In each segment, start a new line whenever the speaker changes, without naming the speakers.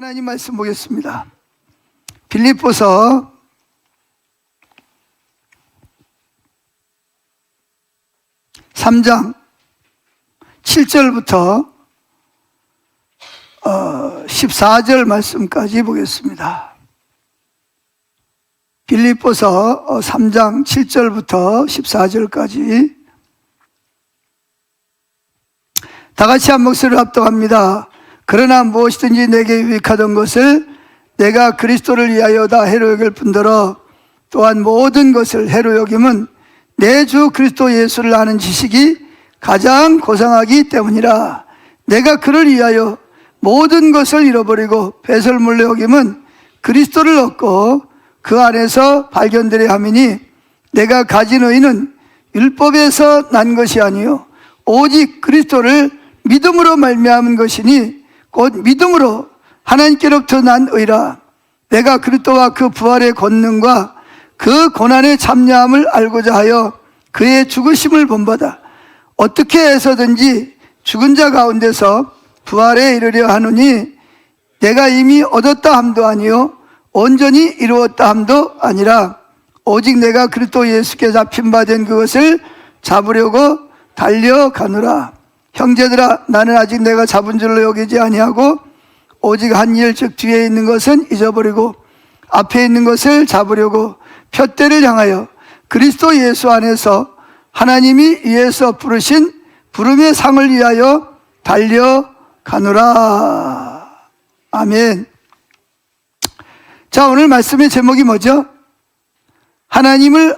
하나님 말씀 보겠습니다. 빌립보서 3장 7절부터 14절 말씀까지 보겠습니다. 빌립보서 3장 7절부터 14절까지 다 같이 한 목소리로 합독합니다. 그러나 무엇이든지 내게 유익하던 것을 내가 그리스도를 위하여 다 해로 여길 뿐더러 또한 모든 것을 해로 여김은 내 주 그리스도 예수를 아는 지식이 가장 고상하기 때문이라. 내가 그를 위하여 모든 것을 잃어버리고 배설물로 여김은 그리스도를 얻고 그 안에서 발견되려 함이니 내가 가진 의는 율법에서 난 것이 아니요 오직 그리스도를 믿음으로 말미암은 것이니 곧 믿음으로 하나님께로부터 난 의라. 내가 그리스도와 그 부활의 권능과 그 고난의 참여함을 알고자 하여 그의 죽으심을 본받아 어떻게 해서든지 죽은 자 가운데서 부활에 이르려 하노니 내가 이미 얻었다 함도 아니요 온전히 이루었다 함도 아니라 오직 내가 그리스도 예수께 잡힌 바 된 그것을 잡으려고 달려가노라. 형제들아, 나는 아직 내가 잡은 줄로 여기지 아니하고 오직 한 일 즉 뒤에 있는 것은 잊어버리고 앞에 있는 것을 잡으려고 푯대를 향하여 그리스도 예수 안에서 하나님이 위에서 부르신 부름의 상을 위하여 달려가노라. 아멘. 자, 오늘 말씀의 제목이 뭐죠? 하나님을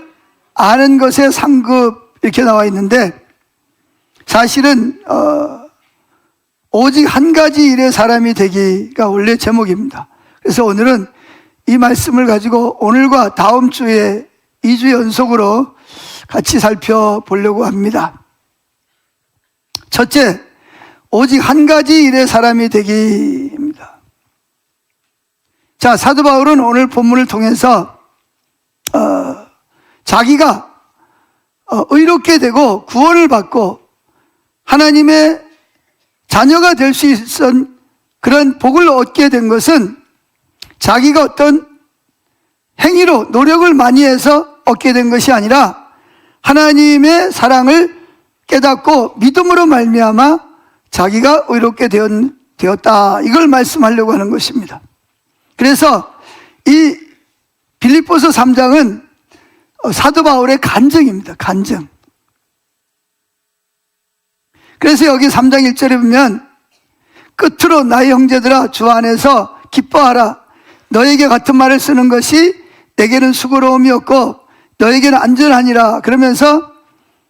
아는 것의 상급, 이렇게 나와 있는데 사실은 오직 한 가지 일의 사람이 되기가 원래 제목입니다. 그래서 오늘은 이 말씀을 가지고 오늘과 다음 주에 2주 연속으로 같이 살펴보려고 합니다. 첫째, 오직 한 가지 일의 사람이 되기입니다. 자, 사도 바울은 오늘 본문을 통해서 자기가 의롭게 되고 구원을 받고 하나님의 자녀가 될 수 있은 그런 복을 얻게 된 것은 자기가 어떤 행위로 노력을 많이 해서 얻게 된 것이 아니라 하나님의 사랑을 깨닫고 믿음으로 말미암아 자기가 의롭게 되었다, 이걸 말씀하려고 하는 것입니다. 그래서 이 빌립보서 3장은 사도 바울의 간증입니다. 간증. 그래서 여기 3장 1절에 보면 끝으로 나의 형제들아 주 안에서 기뻐하라. 너에게 같은 말을 쓰는 것이 내게는 수고로움이었고 너에게는 안전하니라. 그러면서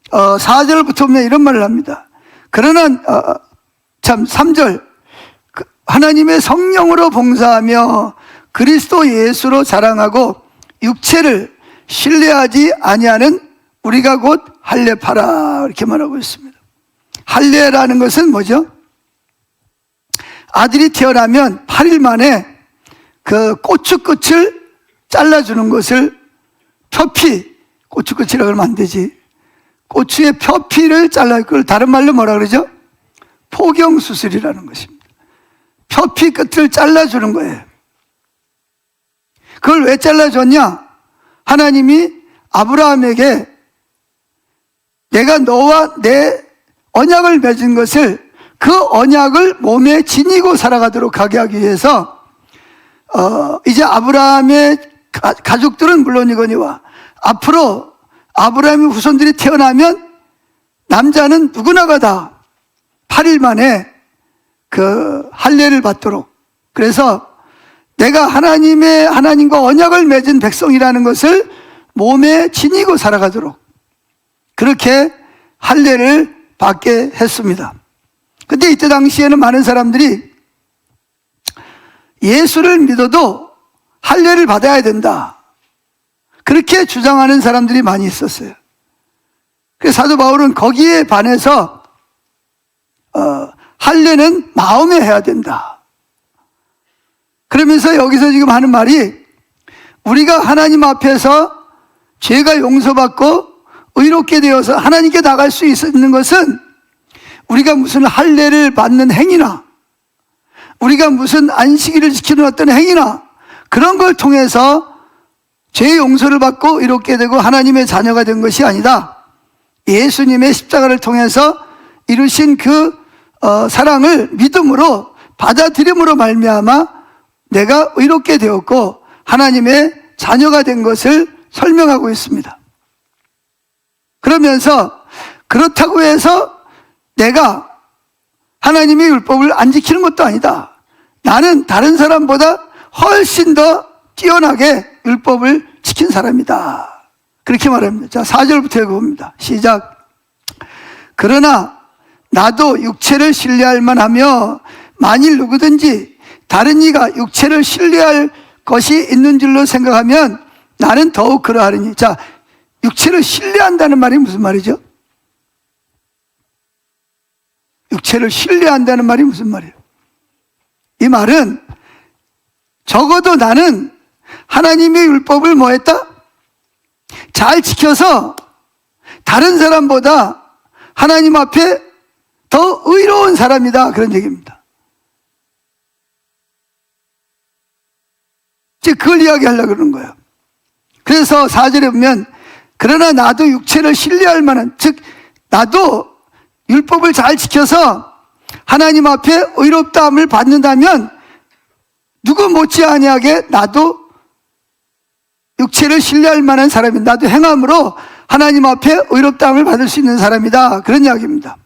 4절부터 보면 이런 말을 합니다. 그러나 3절 하나님의 성령으로 봉사하며 그리스도 예수로 자랑하고 육체를 신뢰하지 아니하는 우리가 곧 할례파라, 이렇게 말하고 있습니다. 할례라는 것은 뭐죠? 아들이 태어나면 8일 만에 그 고추 끝을 잘라주는 것을 표피, 고추 끝이라고 하면 안 되지. 고추의 표피를 그걸 다른 말로 뭐라 그러죠? 포경수술이라는 것입니다. 표피 끝을 잘라주는 거예요. 그걸 왜 잘라줬냐? 하나님이 아브라함에게 내가 너와 내 언약을 맺은 것을, 그 언약을 몸에 지니고 살아가도록 하게 하기 위해서 이제 아브라함의 가족들은 물론이거니와 앞으로 아브라함의 후손들이 태어나면 남자는 누구나가 다 8일 만에 그 할례를 받도록, 그래서 내가 하나님과 언약을 맺은 백성이라는 것을 몸에 지니고 살아가도록 그렇게 할례를 받게 했습니다. 근데 이때 당시에는 많은 사람들이 예수를 믿어도 할례를 받아야 된다, 그렇게 주장하는 사람들이 많이 있었어요. 그래서 사도 바울은 거기에 반해서 할례는 마음에 해야 된다. 그러면서 여기서 지금 하는 말이 우리가 하나님 앞에서 죄가 용서받고 의롭게 되어서 하나님께 나갈 수 있는 것은 우리가 무슨 할례를 받는 행위나 우리가 무슨 안식일을 지키는 어떤 행위나 그런 걸 통해서 죄의 용서를 받고 이롭게 되고 하나님의 자녀가 된 것이 아니다. 예수님의 십자가를 통해서 이루신 그 사랑을 믿음으로 받아들임으로 말미암아 내가 의롭게 되었고 하나님의 자녀가 된 것을 설명하고 있습니다. 그러면서 그렇다고 해서 내가 하나님의 율법을 안 지키는 것도 아니다. 나는 다른 사람보다 훨씬 더 뛰어나게 율법을 지킨 사람이다. 그렇게 말합니다. 자, 4절부터 읽어봅니다. 시작. 그러나 나도 육체를 신뢰할 만하며 만일 누구든지 다른 이가 육체를 신뢰할 것이 있는 줄로 생각하면 나는 더욱 그러하리니. 자, 육체를 신뢰한다는 말이 무슨 말이죠? 육체를 신뢰한다는 말이 무슨 말이에요? 이 말은 적어도 나는 하나님의 율법을 뭐 했다? 잘 지켜서 다른 사람보다 하나님 앞에 더 의로운 사람이다. 그런 얘기입니다. 즉 그걸 이야기하려고 그러는 거예요. 그래서 4절에 보면 그러나 나도 육체를 신뢰할 만한, 즉 나도 율법을 잘 지켜서 하나님 앞에 의롭다함을 받는다면 누구 못지아니하게 나도 육체를 신뢰할 만한 사람이다. 나도 행함으로 하나님 앞에 의롭다함을 받을 수 있는 사람이다. 그런 이야기입니다.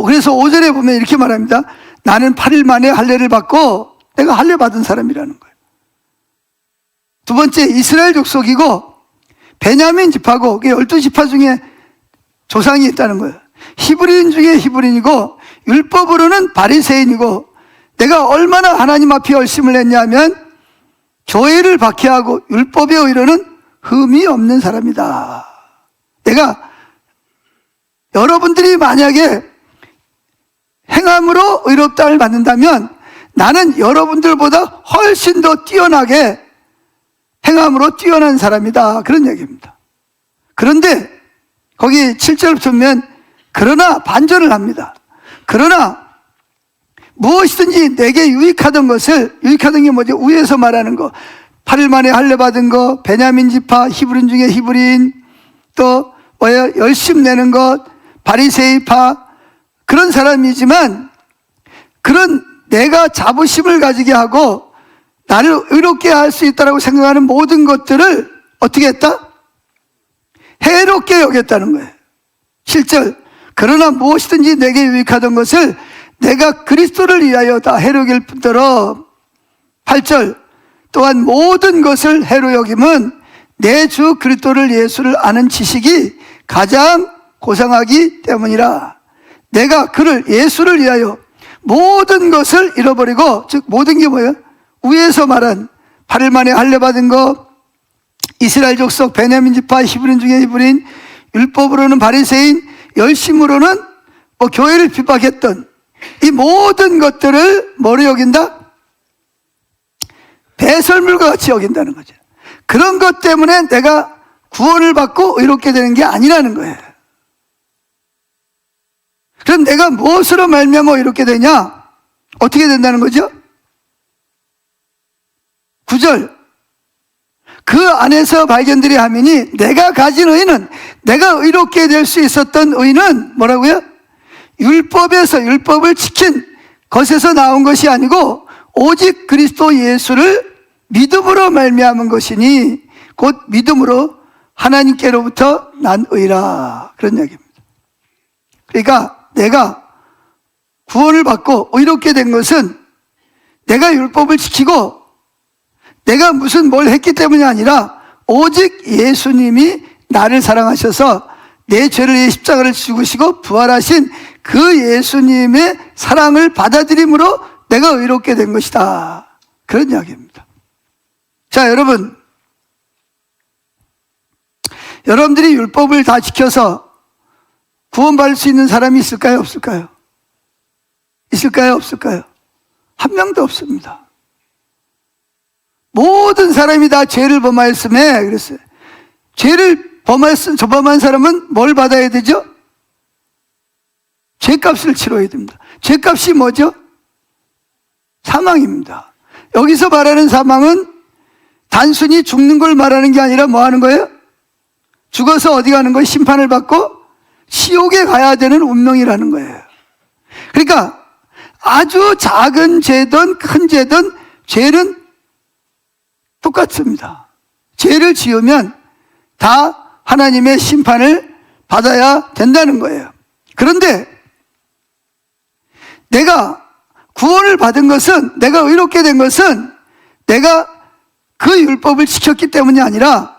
그래서 5절에 보면 이렇게 말합니다. 나는 8일 만에 할례를 받고 내가 할례 받은 사람이라는 거예요. 두 번째, 이스라엘 족속이고 베냐민 지파고 12지파 중에 조상이 있다는 거예요. 히브리인 중에 히브리인이고 율법으로는 바리새인이고 내가 얼마나 하나님 앞에 열심을 했냐면 교회를 박해하고 율법의 의로는 흠이 없는 사람이다. 내가 여러분들이 만약에 행함으로 의롭다를 받는다면 나는 여러분들보다 훨씬 더 뛰어나게 행함으로 뛰어난 사람이다. 그런 얘기입니다. 그런데 거기 7절 보면 그러나 반전을 합니다. 그러나 무엇이든지 내게 유익하던 것을, 유익하던 게 뭐죠? 위에서 말하는 거, 8일 만에 할례 받은 거, 베냐민 지파, 히브리인 중에 히브리인, 또 뭐예요? 열심 내는 것, 바리새이파, 그런 사람이지만 그런 내가 자부심을 가지게 하고 나를 의롭게 할 수 있다고 생각하는 모든 것들을 어떻게 했다? 해롭게 여겼다는 거예요. 7절 그러나 무엇이든지 내게 유익하던 것을 내가 그리스도를 위하여 다 해로 여길 뿐더러. 8절 또한 모든 것을 해로 여김은 내 주 그리스도를 예수를 아는 지식이 가장 고상하기 때문이라. 내가 그를 예수를 위하여 모든 것을 잃어버리고, 즉 모든 게 뭐예요? 위에서 말한 8일 만에 할례 받은 거, 이스라엘 족속, 베냐민 지파, 히브리인 중에 히브리인, 율법으로는 바리새인, 열심으로는 교회를 핍박했던 이 모든 것들을 뭐로 여긴다? 배설물과 같이 여긴다는 거죠. 그런 것 때문에 내가 구원을 받고 의롭게 되는 게 아니라는 거예요. 그럼 내가 무엇으로 말미암아 이렇게 되냐? 어떻게 된다는 거죠? 9절 그 안에서 발견들이 하미니 내가 가진 의는, 내가 의롭게 될 수 있었던 의는 뭐라고요? 율법에서, 율법을 지킨 것에서 나온 것이 아니고 오직 그리스도 예수를 믿음으로 말미암은 것이니 곧 믿음으로 하나님께로부터 난 의라. 그런 이야기입니다. 그러니까 내가 구원을 받고 의롭게 된 것은 내가 율법을 지키고 내가 무슨 뭘 했기 때문이 아니라 오직 예수님이 나를 사랑하셔서 내 죄를 위해 십자가를 죽으시고 부활하신 그 예수님의 사랑을 받아들임으로 내가 의롭게 된 것이다. 그런 이야기입니다. 자, 여러분들이 율법을 다 지켜서 구원받을 수 있는 사람이 있을까요? 없을까요? 있을까요? 없을까요? 한 명도 없습니다. 모든 사람이 다 죄를 범하였음에, 그랬어요. 죄를 범한 사람은 뭘 받아야 되죠? 죄값을 치러야 됩니다. 죄값이 뭐죠? 사망입니다. 여기서 말하는 사망은 단순히 죽는 걸 말하는 게 아니라 뭐 하는 거예요? 죽어서 어디 가는 거예요? 심판을 받고 지옥에 가야 되는 운명이라는 거예요. 그러니까 아주 작은 죄든 큰 죄든 죄는 똑같습니다. 죄를 지으면 다 하나님의 심판을 받아야 된다는 거예요. 그런데 내가 구원을 받은 것은, 내가 의롭게 된 것은 내가 그 율법을 지켰기 때문이 아니라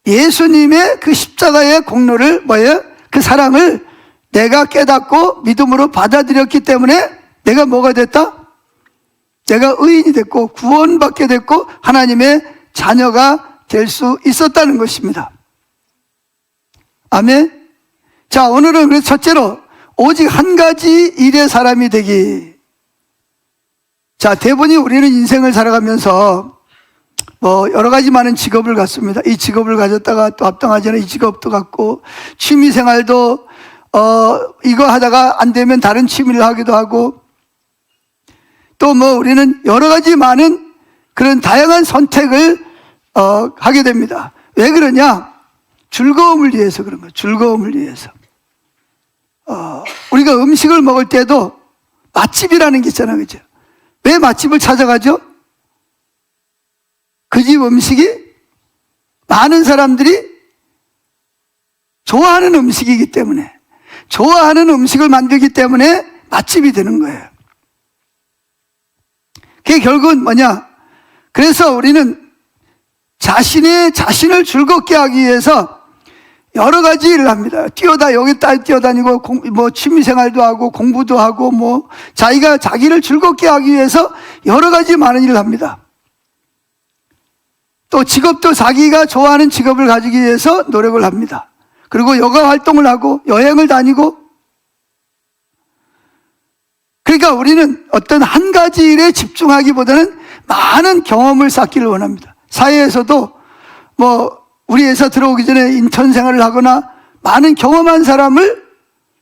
예수님의 그 십자가의 공로를, 뭐예요? 그 사랑을 내가 깨닫고 믿음으로 받아들였기 때문에 내가 뭐가 됐다? 내가 의인이 됐고 구원받게 됐고 하나님의 자녀가 될 수 있었다는 것입니다. 아멘. 자, 오늘은 그래서 첫째로 오직 한 가지 일의 사람이 되기. 자, 대부분이 우리는 인생을 살아가면서 뭐 여러 가지 많은 직업을 갖습니다. 이 직업을 가졌다가 또 합당하지 않은 이 직업도 갖고, 취미 생활도 이거 하다가 안 되면 다른 취미를 하기도 하고, 또 뭐 우리는 여러 가지 많은 그런 다양한 선택을 하게 됩니다. 왜 그러냐? 즐거움을 위해서 그런 거예요. 즐거움을 위해서. 우리가 음식을 먹을 때도 맛집이라는 게 있잖아요. 그죠? 왜 맛집을 찾아가죠? 그 집 음식이 많은 사람들이 좋아하는 음식이기 때문에, 좋아하는 음식을 만들기 때문에 맛집이 되는 거예요. 그게 결국은 뭐냐? 그래서 우리는 자신을 즐겁게 하기 위해서 여러 가지 일을 합니다. 여기 뛰어다니고, 뭐 취미생활도 하고, 공부도 하고, 뭐 자기를 즐겁게 하기 위해서 여러 가지 많은 일을 합니다. 또 직업도 자기가 좋아하는 직업을 가지기 위해서 노력을 합니다. 그리고 여가 활동을 하고 여행을 다니고. 그러니까 우리는 어떤 한 가지 일에 집중하기보다는 많은 경험을 쌓기를 원합니다. 사회에서도 뭐 우리 회사 들어오기 전에 인턴 생활을 하거나 많은 경험한 사람을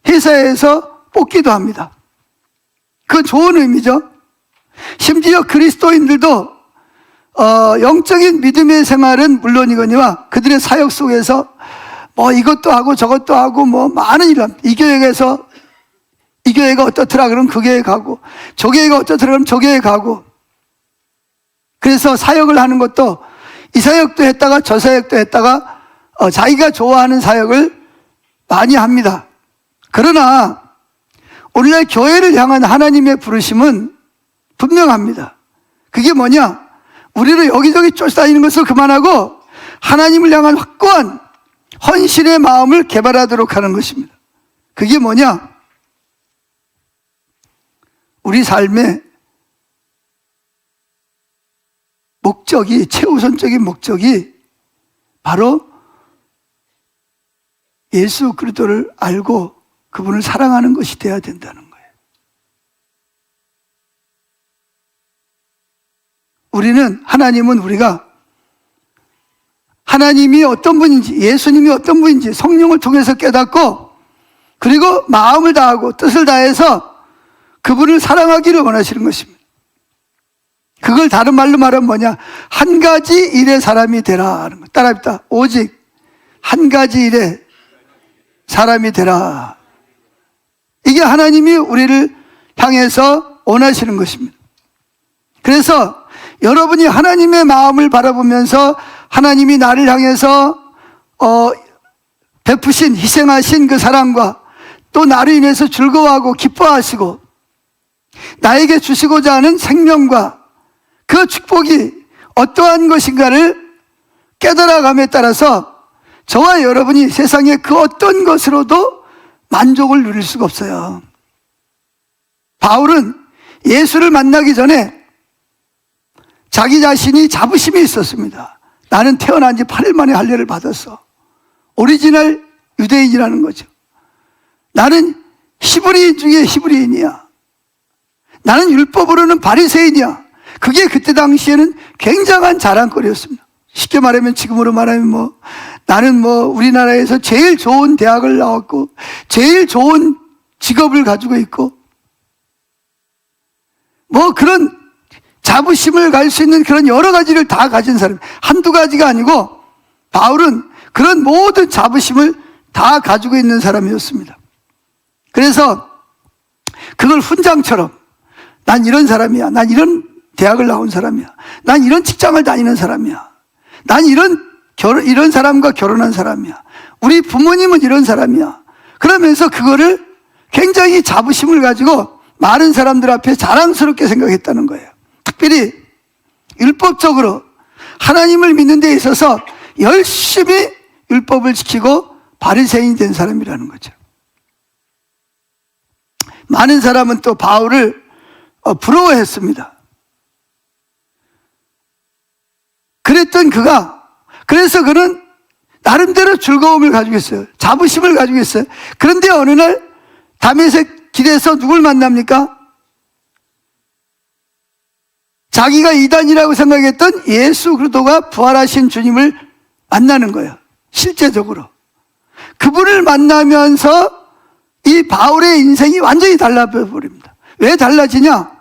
회사에서 뽑기도 합니다. 그건 좋은 의미죠. 심지어 그리스도인들도 영적인 믿음의 생활은 물론이거니와 그들의 사역 속에서 뭐 이것도 하고 저것도 하고 뭐 많은 일을 합니다. 이 교회가 어떻더라 그러면 그 교회 가고, 저 교회가 어떻더라 그러면 저 교회 가고. 그래서 사역을 하는 것도 이 사역도 했다가 저 사역도 했다가 자기가 좋아하는 사역을 많이 합니다. 그러나 오늘날 교회를 향한 하나님의 부르심은 분명합니다. 그게 뭐냐? 우리를 여기저기 쫓아다니는 것을 그만하고 하나님을 향한 확고한 헌신의 마음을 개발하도록 하는 것입니다. 그게 뭐냐? 우리 삶의 목적이, 최우선적인 목적이 바로 예수 그리스도를 알고 그분을 사랑하는 것이 되어야 된다는 거예요. 하나님은 우리가 하나님이 어떤 분인지, 예수님이 어떤 분인지 성령을 통해서 깨닫고, 그리고 마음을 다하고 뜻을 다해서 그분을 사랑하기를 원하시는 것입니다. 그걸 다른 말로 말하면 뭐냐? 한 가지 일의 사람이 되라 하는 거. 따라합시다. 오직 한 가지 일의 사람이 되라. 이게 하나님이 우리를 향해서 원하시는 것입니다. 그래서 여러분이 하나님의 마음을 바라보면서 하나님이 나를 향해서 베푸신, 희생하신 그 사랑과 또 나로 인해서 즐거워하고 기뻐하시고 나에게 주시고자 하는 생명과 그 축복이 어떠한 것인가를 깨달아감에 따라서 저와 여러분이 세상의 그 어떤 것으로도 만족을 누릴 수가 없어요. 바울은 예수를 만나기 전에 자기 자신이 자부심이 있었습니다. 나는 태어난 지 8일 만에 할례를 받았어. 오리지널 유대인이라는 거죠. 나는 히브리인 중에 히브리인이야. 나는 율법으로는 바리새인이야. 그게 그때 당시에는 굉장한 자랑거리였습니다. 쉽게 말하면, 지금으로 말하면 나는 우리나라에서 제일 좋은 대학을 나왔고 제일 좋은 직업을 가지고 있고 뭐 그런 자부심을 가질 수 있는 그런 여러 가지를 다 가진 사람, 한두 가지가 아니고 바울은 그런 모든 자부심을 다 가지고 있는 사람이었습니다. 그래서 그걸 훈장처럼 난 이런 사람이야, 난 이런 대학을 나온 사람이야, 난 이런 직장을 다니는 사람이야, 난 이런 사람과 결혼한 사람이야, 우리 부모님은 이런 사람이야, 그러면서 그거를 굉장히 자부심을 가지고 많은 사람들 앞에 자랑스럽게 생각했다는 거예요. 특별히 율법적으로 하나님을 믿는 데 있어서 열심히 율법을 지키고 바리새인이 된 사람이라는 거죠. 많은 사람은 또 바울을 부러워했습니다. 그래서 그는 나름대로 즐거움을 가지고 있어요. 자부심을 가지고 있어요. 그런데 어느 날 다메섹 길에서 누굴 만납니까? 자기가 이단이라고 생각했던 예수 그리스도가 부활하신 주님을 만나는 거예요. 실제적으로. 그분을 만나면서 이 바울의 인생이 완전히 달라버립니다. 왜 달라지냐?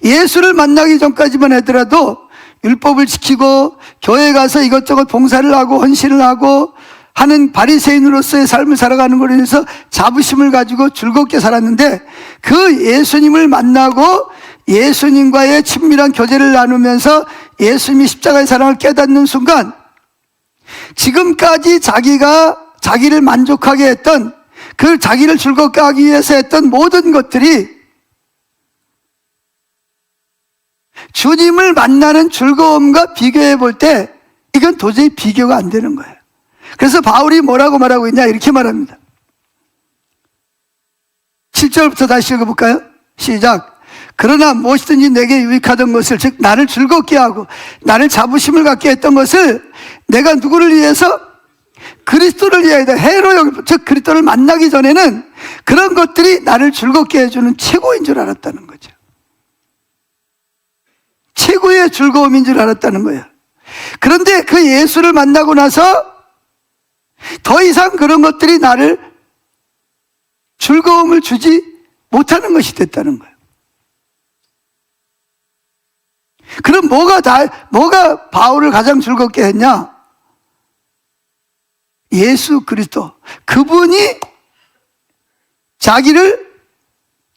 예수를 만나기 전까지만 하더라도 율법을 지키고 교회 가서 이것저것 봉사를 하고 헌신을 하고 하는 바리새인으로서의 삶을 살아가는 것에 대해서 자부심을 가지고 즐겁게 살았는데, 그 예수님을 만나고 예수님과의 친밀한 교제를 나누면서 예수님이 십자가의 사랑을 깨닫는 순간, 지금까지 자기를 만족하게 했던, 그 자기를 즐겁게 하기 위해서 했던 모든 것들이 주님을 만나는 즐거움과 비교해 볼 때 이건 도저히 비교가 안 되는 거예요. 그래서 바울이 뭐라고 말하고 있냐, 이렇게 말합니다. 7절부터 다시 읽어볼까요? 시작. 그러나 무엇이든지 내게 유익하던 것을, 즉 나를 즐겁게 하고 나를 자부심을 갖게 했던 것을 내가 누구를 위해서? 그리스도를 위하여다 해로 여기고, 즉 그리스도를 만나기 전에는 그런 것들이 나를 즐겁게 해주는 최고인 줄 알았다는 거죠. 최고의 즐거움인 줄 알았다는 거예요. 그런데 그 예수를 만나고 나서 더 이상 그런 것들이 나를 즐거움을 주지 못하는 것이 됐다는 거예요. 그럼 뭐가 바울을 가장 즐겁게 했냐? 예수 그리스도. 그분이 자기를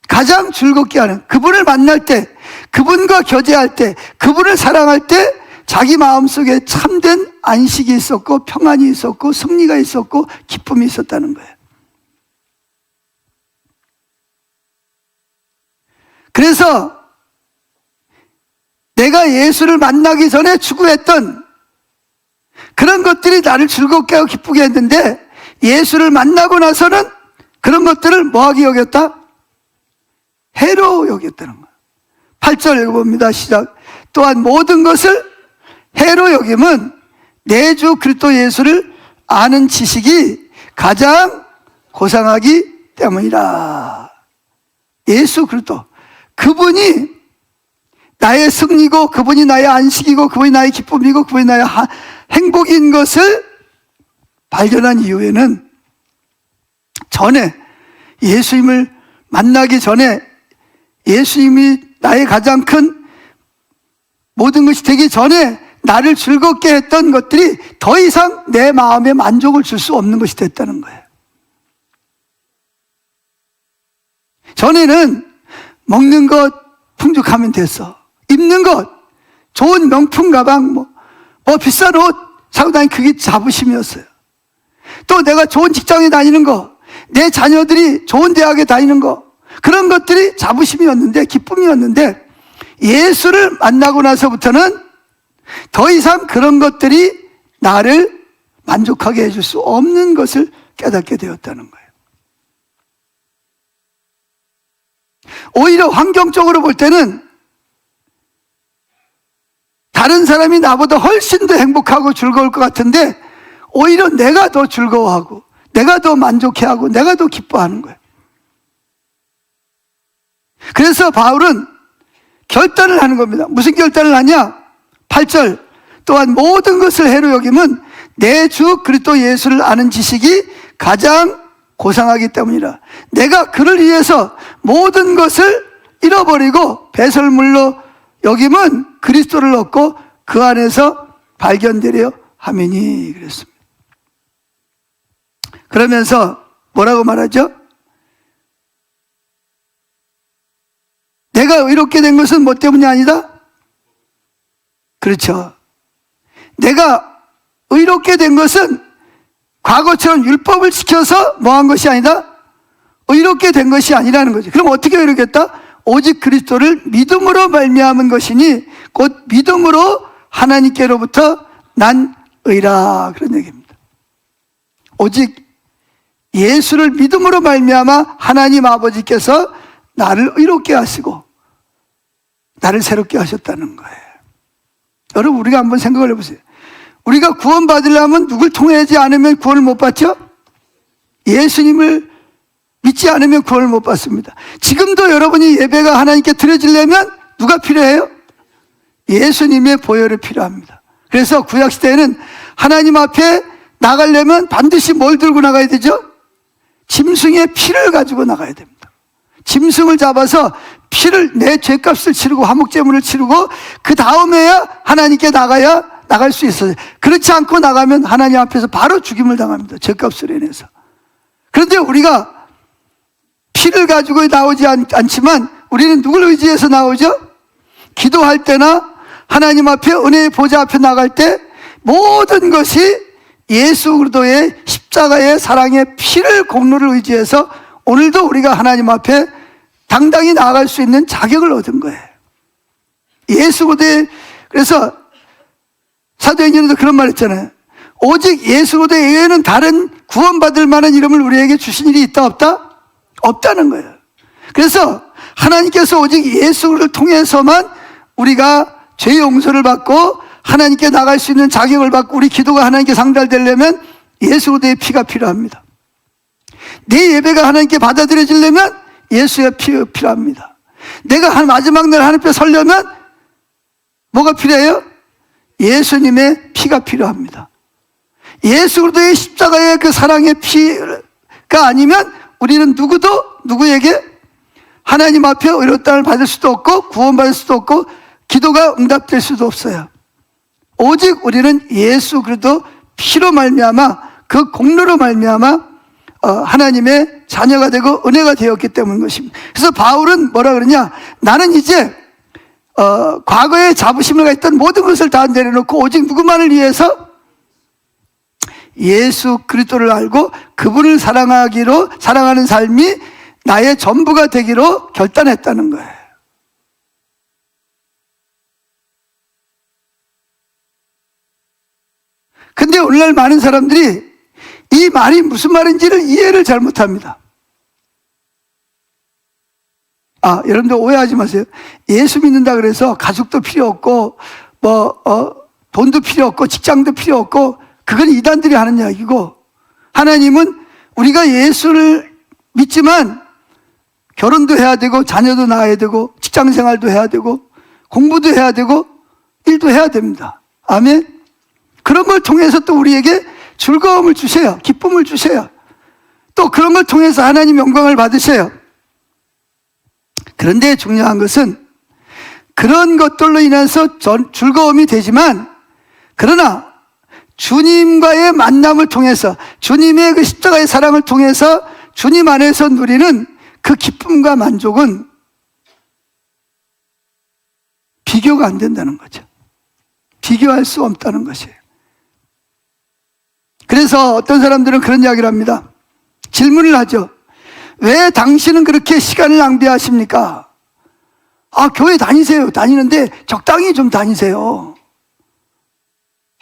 가장 즐겁게 하는, 그분을 만날 때, 그분과 교제할 때, 그분을 사랑할 때 자기 마음속에 참된 안식이 있었고 평안이 있었고 승리가 있었고 기쁨이 있었다는 거예요. 그래서 내가 예수를 만나기 전에 추구했던 그런 것들이 나를 즐겁게 하고 기쁘게 했는데, 예수를 만나고 나서는 그런 것들을 뭐하게 여겼다? 해로 여겼다는 거예요. 8절 읽어봅니다. 시작. 또한 모든 것을 해로 여김은 내 주 그리스도 예수를 아는 지식이 가장 고상하기 때문이라. 예수 그리스도, 그분이 나의 승리고 그분이 나의 안식이고 그분이 나의 기쁨이고 그분이 나의 행복인 것을 발견한 이후에는, 전에 예수님을 만나기 전에, 예수님이 나의 가장 큰 모든 것이 되기 전에 나를 즐겁게 했던 것들이 더 이상 내 마음에 만족을 줄 수 없는 것이 됐다는 거예요. 전에는 먹는 것 풍족하면 됐어, 입는 것, 좋은 명품 가방, 뭐 비싼 옷 사고 다니는, 그게 자부심이었어요. 또 내가 좋은 직장에 다니는 거, 내 자녀들이 좋은 대학에 다니는 거, 그런 것들이 자부심이었는데, 기쁨이었는데, 예수를 만나고 나서부터는 더 이상 그런 것들이 나를 만족하게 해줄 수 없는 것을 깨닫게 되었다는 거예요. 오히려 환경적으로 볼 때는 다른 사람이 나보다 훨씬 더 행복하고 즐거울 것 같은데, 오히려 내가 더 즐거워하고 내가 더 만족해하고 내가 더 기뻐하는 거예요. 그래서 바울은 결단을 하는 겁니다. 무슨 결단을 하냐? 8절. 또한 모든 것을 해로 여김은 내 주 그리스도 예수를 아는 지식이 가장 고상하기 때문이라. 내가 그를 위해서 모든 것을 잃어버리고 배설물로 여김은 그리스도를 얻고 그 안에서 발견되려 함이니 그랬습니다. 그러면서 뭐라고 말하죠? 내가 의롭게 된 것은 뭐 때문이 아니다? 그렇죠. 내가 의롭게 된 것은 과거처럼 율법을 지켜서 뭐한 것이 아니다? 의롭게 된 것이 아니라는 거죠. 그럼 어떻게 의롭겠다? 오직 그리스도를 믿음으로 말미암은 것이니 곧 믿음으로 하나님께로부터 난 의라, 그런 얘기입니다. 오직 예수를 믿음으로 말미암아 하나님 아버지께서 나를 의롭게 하시고 나를 새롭게 하셨다는 거예요. 여러분, 우리가 한번 생각을 해보세요. 우리가 구원 받으려면 누굴 통하지 않으면 구원을 못 받죠? 예수님을 믿지 않으면 구원을 못 받습니다. 지금도 여러분이 예배가 하나님께 드려지려면 누가 필요해요? 예수님의 보혈이 필요합니다. 그래서 구약시대에는 하나님 앞에 나가려면 반드시 뭘 들고 나가야 되죠? 짐승의 피를 가지고 나가야 됩니다. 짐승을 잡아서 피를, 내 죄값을 치르고 화목제물을 치르고 그 다음에야 하나님께 나갈 수 있어요. 그렇지 않고 나가면 하나님 앞에서 바로 죽임을 당합니다. 죄값으로 인해서. 그런데 우리가 피를 가지고 나오지 않지만 우리는 누굴 의지해서 나오죠? 기도할 때나 하나님 앞에 은혜의 보좌 앞에 나갈 때 모든 것이 예수 그리스도의 십자가의 사랑의 피를 공로를 의지해서 오늘도 우리가 하나님 앞에 당당히 나아갈 수 있는 자격을 얻은 거예요. 예수 그리스도의, 그래서 사도행전에도 그런 말 했잖아요. 오직 예수 그리스도 외에는 다른 구원받을 만한 이름을 우리에게 주신 일이 있다 없다? 없다는 거예요. 그래서 하나님께서 오직 예수 그리스도를 통해서만 우리가 죄 용서를 받고 하나님께 나갈 수 있는 자격을 받고 우리 기도가 하나님께 상달되려면 예수 그리스도의 피가 필요합니다. 내 예배가 하나님께 받아들여지려면 예수의 피가 필요합니다. 내가 마지막 날 하나님 앞에 서려면 뭐가 필요해요? 예수님의 피가 필요합니다. 예수 그리스도의 십자가의 그 사랑의 피가 아니면 우리는 누구에게 하나님 앞에 의롭다함을 받을 수도 없고 구원받을 수도 없고 기도가 응답될 수도 없어요. 오직 우리는 예수 그리스도 피로 말미암아 그 공로로 말미암아 하나님의 자녀가 되고 은혜가 되었기 때문인 것입니다. 그래서 바울은 뭐라 그러냐? 나는 이제 과거에 자부심을 가졌던 모든 것을 다 내려놓고 오직 누구만을 위해서 예수 그리스도를 알고 그분을 사랑하는 삶이 나의 전부가 되기로 결단했다는 거예요. 근데 오늘날 많은 사람들이 이 말이 무슨 말인지를 이해를 잘못합니다. 여러분들 오해하지 마세요. 예수 믿는다 그래서 가족도 필요 없고 돈도 필요 없고 직장도 필요 없고 그건 이단들이 하는 이야기고, 하나님은 우리가 예수를 믿지만 결혼도 해야 되고 자녀도 낳아야 되고 직장생활도 해야 되고 공부도 해야 되고 일도 해야 됩니다. 아멘. 그런 걸 통해서 또 우리에게 즐거움을 주세요. 기쁨을 주세요. 또 그런 걸 통해서 하나님 영광을 받으세요. 그런데 중요한 것은 그런 것들로 인해서 즐거움이 되지만, 그러나 주님과의 만남을 통해서 주님의 그 십자가의 사랑을 통해서 주님 안에서 누리는 그 기쁨과 만족은 비교가 안 된다는 거죠. 비교할 수 없다는 것이에요. 그래서 어떤 사람들은 그런 이야기를 합니다. 질문을 하죠. 왜 당신은 그렇게 시간을 낭비하십니까? 교회 다니세요. 다니는데 적당히 좀 다니세요.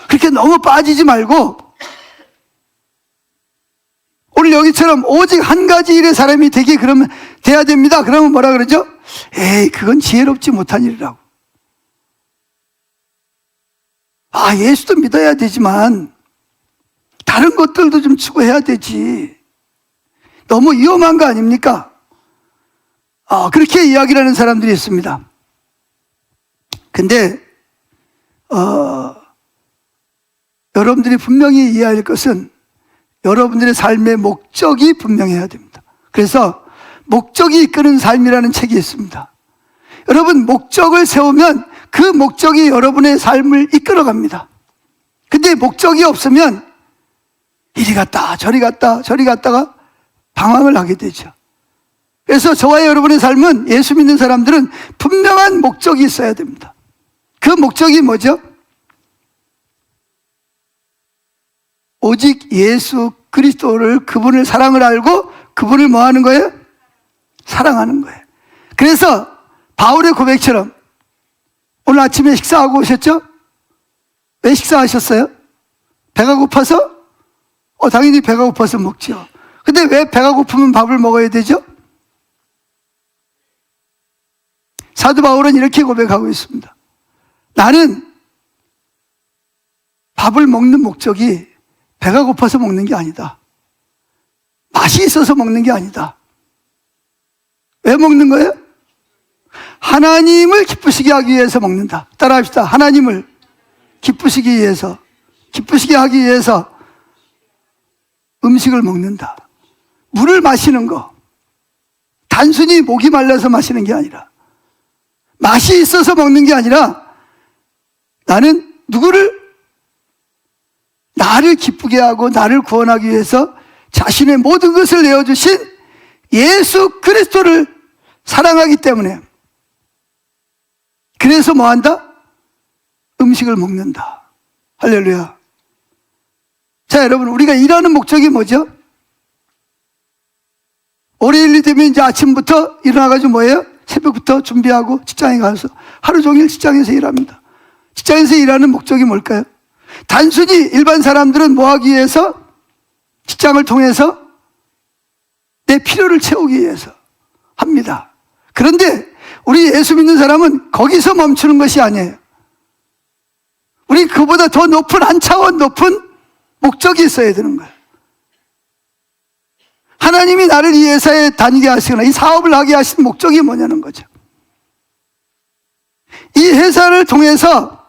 그렇게 너무 빠지지 말고, 오늘 여기처럼 오직 한 가지 일의 사람이 돼야 됩니다. 그러면 뭐라 그러죠? 그건 지혜롭지 못한 일이라고. 예수도 믿어야 되지만 다른 것들도 좀 추구해야 되지. 너무 위험한 거 아닙니까? 그렇게 이야기를 하는 사람들이 있습니다. 근데 여러분들이 분명히 이해해야 할 것은 여러분들의 삶의 목적이 분명해야 됩니다. 그래서 목적이 이끄는 삶이라는 책이 있습니다. 여러분, 목적을 세우면 그 목적이 여러분의 삶을 이끌어갑니다. 근데 목적이 없으면 이리 갔다 저리 갔다 저리 갔다가 방황을 하게 되죠. 그래서 저와 여러분의 삶은, 예수 믿는 사람들은 분명한 목적이 있어야 됩니다. 그 목적이 뭐죠? 오직 예수 그리스도를, 그분을 사랑을 알고 그분을 뭐 하는 거예요? 사랑하는 거예요. 그래서 바울의 고백처럼, 오늘 아침에 식사하고 오셨죠? 왜 식사하셨어요? 배가 고파서? 당연히 배가 고파서 먹죠. 근데 왜 배가 고프면 밥을 먹어야 되죠? 사도 바울은 이렇게 고백하고 있습니다. 나는 밥을 먹는 목적이 배가 고파서 먹는 게 아니다. 맛이 있어서 먹는 게 아니다. 왜 먹는 거예요? 하나님을 기쁘시게 하기 위해서 먹는다. 따라합시다. 하나님을 기쁘시기 위해서, 기쁘시게 하기 위해서 음식을 먹는다. 물을 마시는 거, 단순히 목이 말라서 마시는 게 아니라, 맛이 있어서 먹는 게 아니라, 나는 누구를? 나를 기쁘게 하고 나를 구원하기 위해서 자신의 모든 것을 내어주신 예수 그리스도를 사랑하기 때문에, 그래서 뭐 한다? 음식을 먹는다. 할렐루야. 자, 여러분, 우리가 일하는 목적이 뭐죠? 월요일이 되면 이제 아침부터 일어나가지고 뭐예요? 새벽부터 준비하고 직장에 가서 하루 종일 직장에서 일합니다. 직장에서 일하는 목적이 뭘까요? 단순히 일반 사람들은 뭐 하기 위해서? 직장을 통해서 내 필요를 채우기 위해서 합니다. 그런데 우리 예수 믿는 사람은 거기서 멈추는 것이 아니에요. 우리 그보다 더 높은, 한 차원 높은 목적이 있어야 되는 거예요. 하나님이 나를 이 회사에 다니게 하시거나 이 사업을 하게 하신 목적이 뭐냐는 거죠. 이 회사를 통해서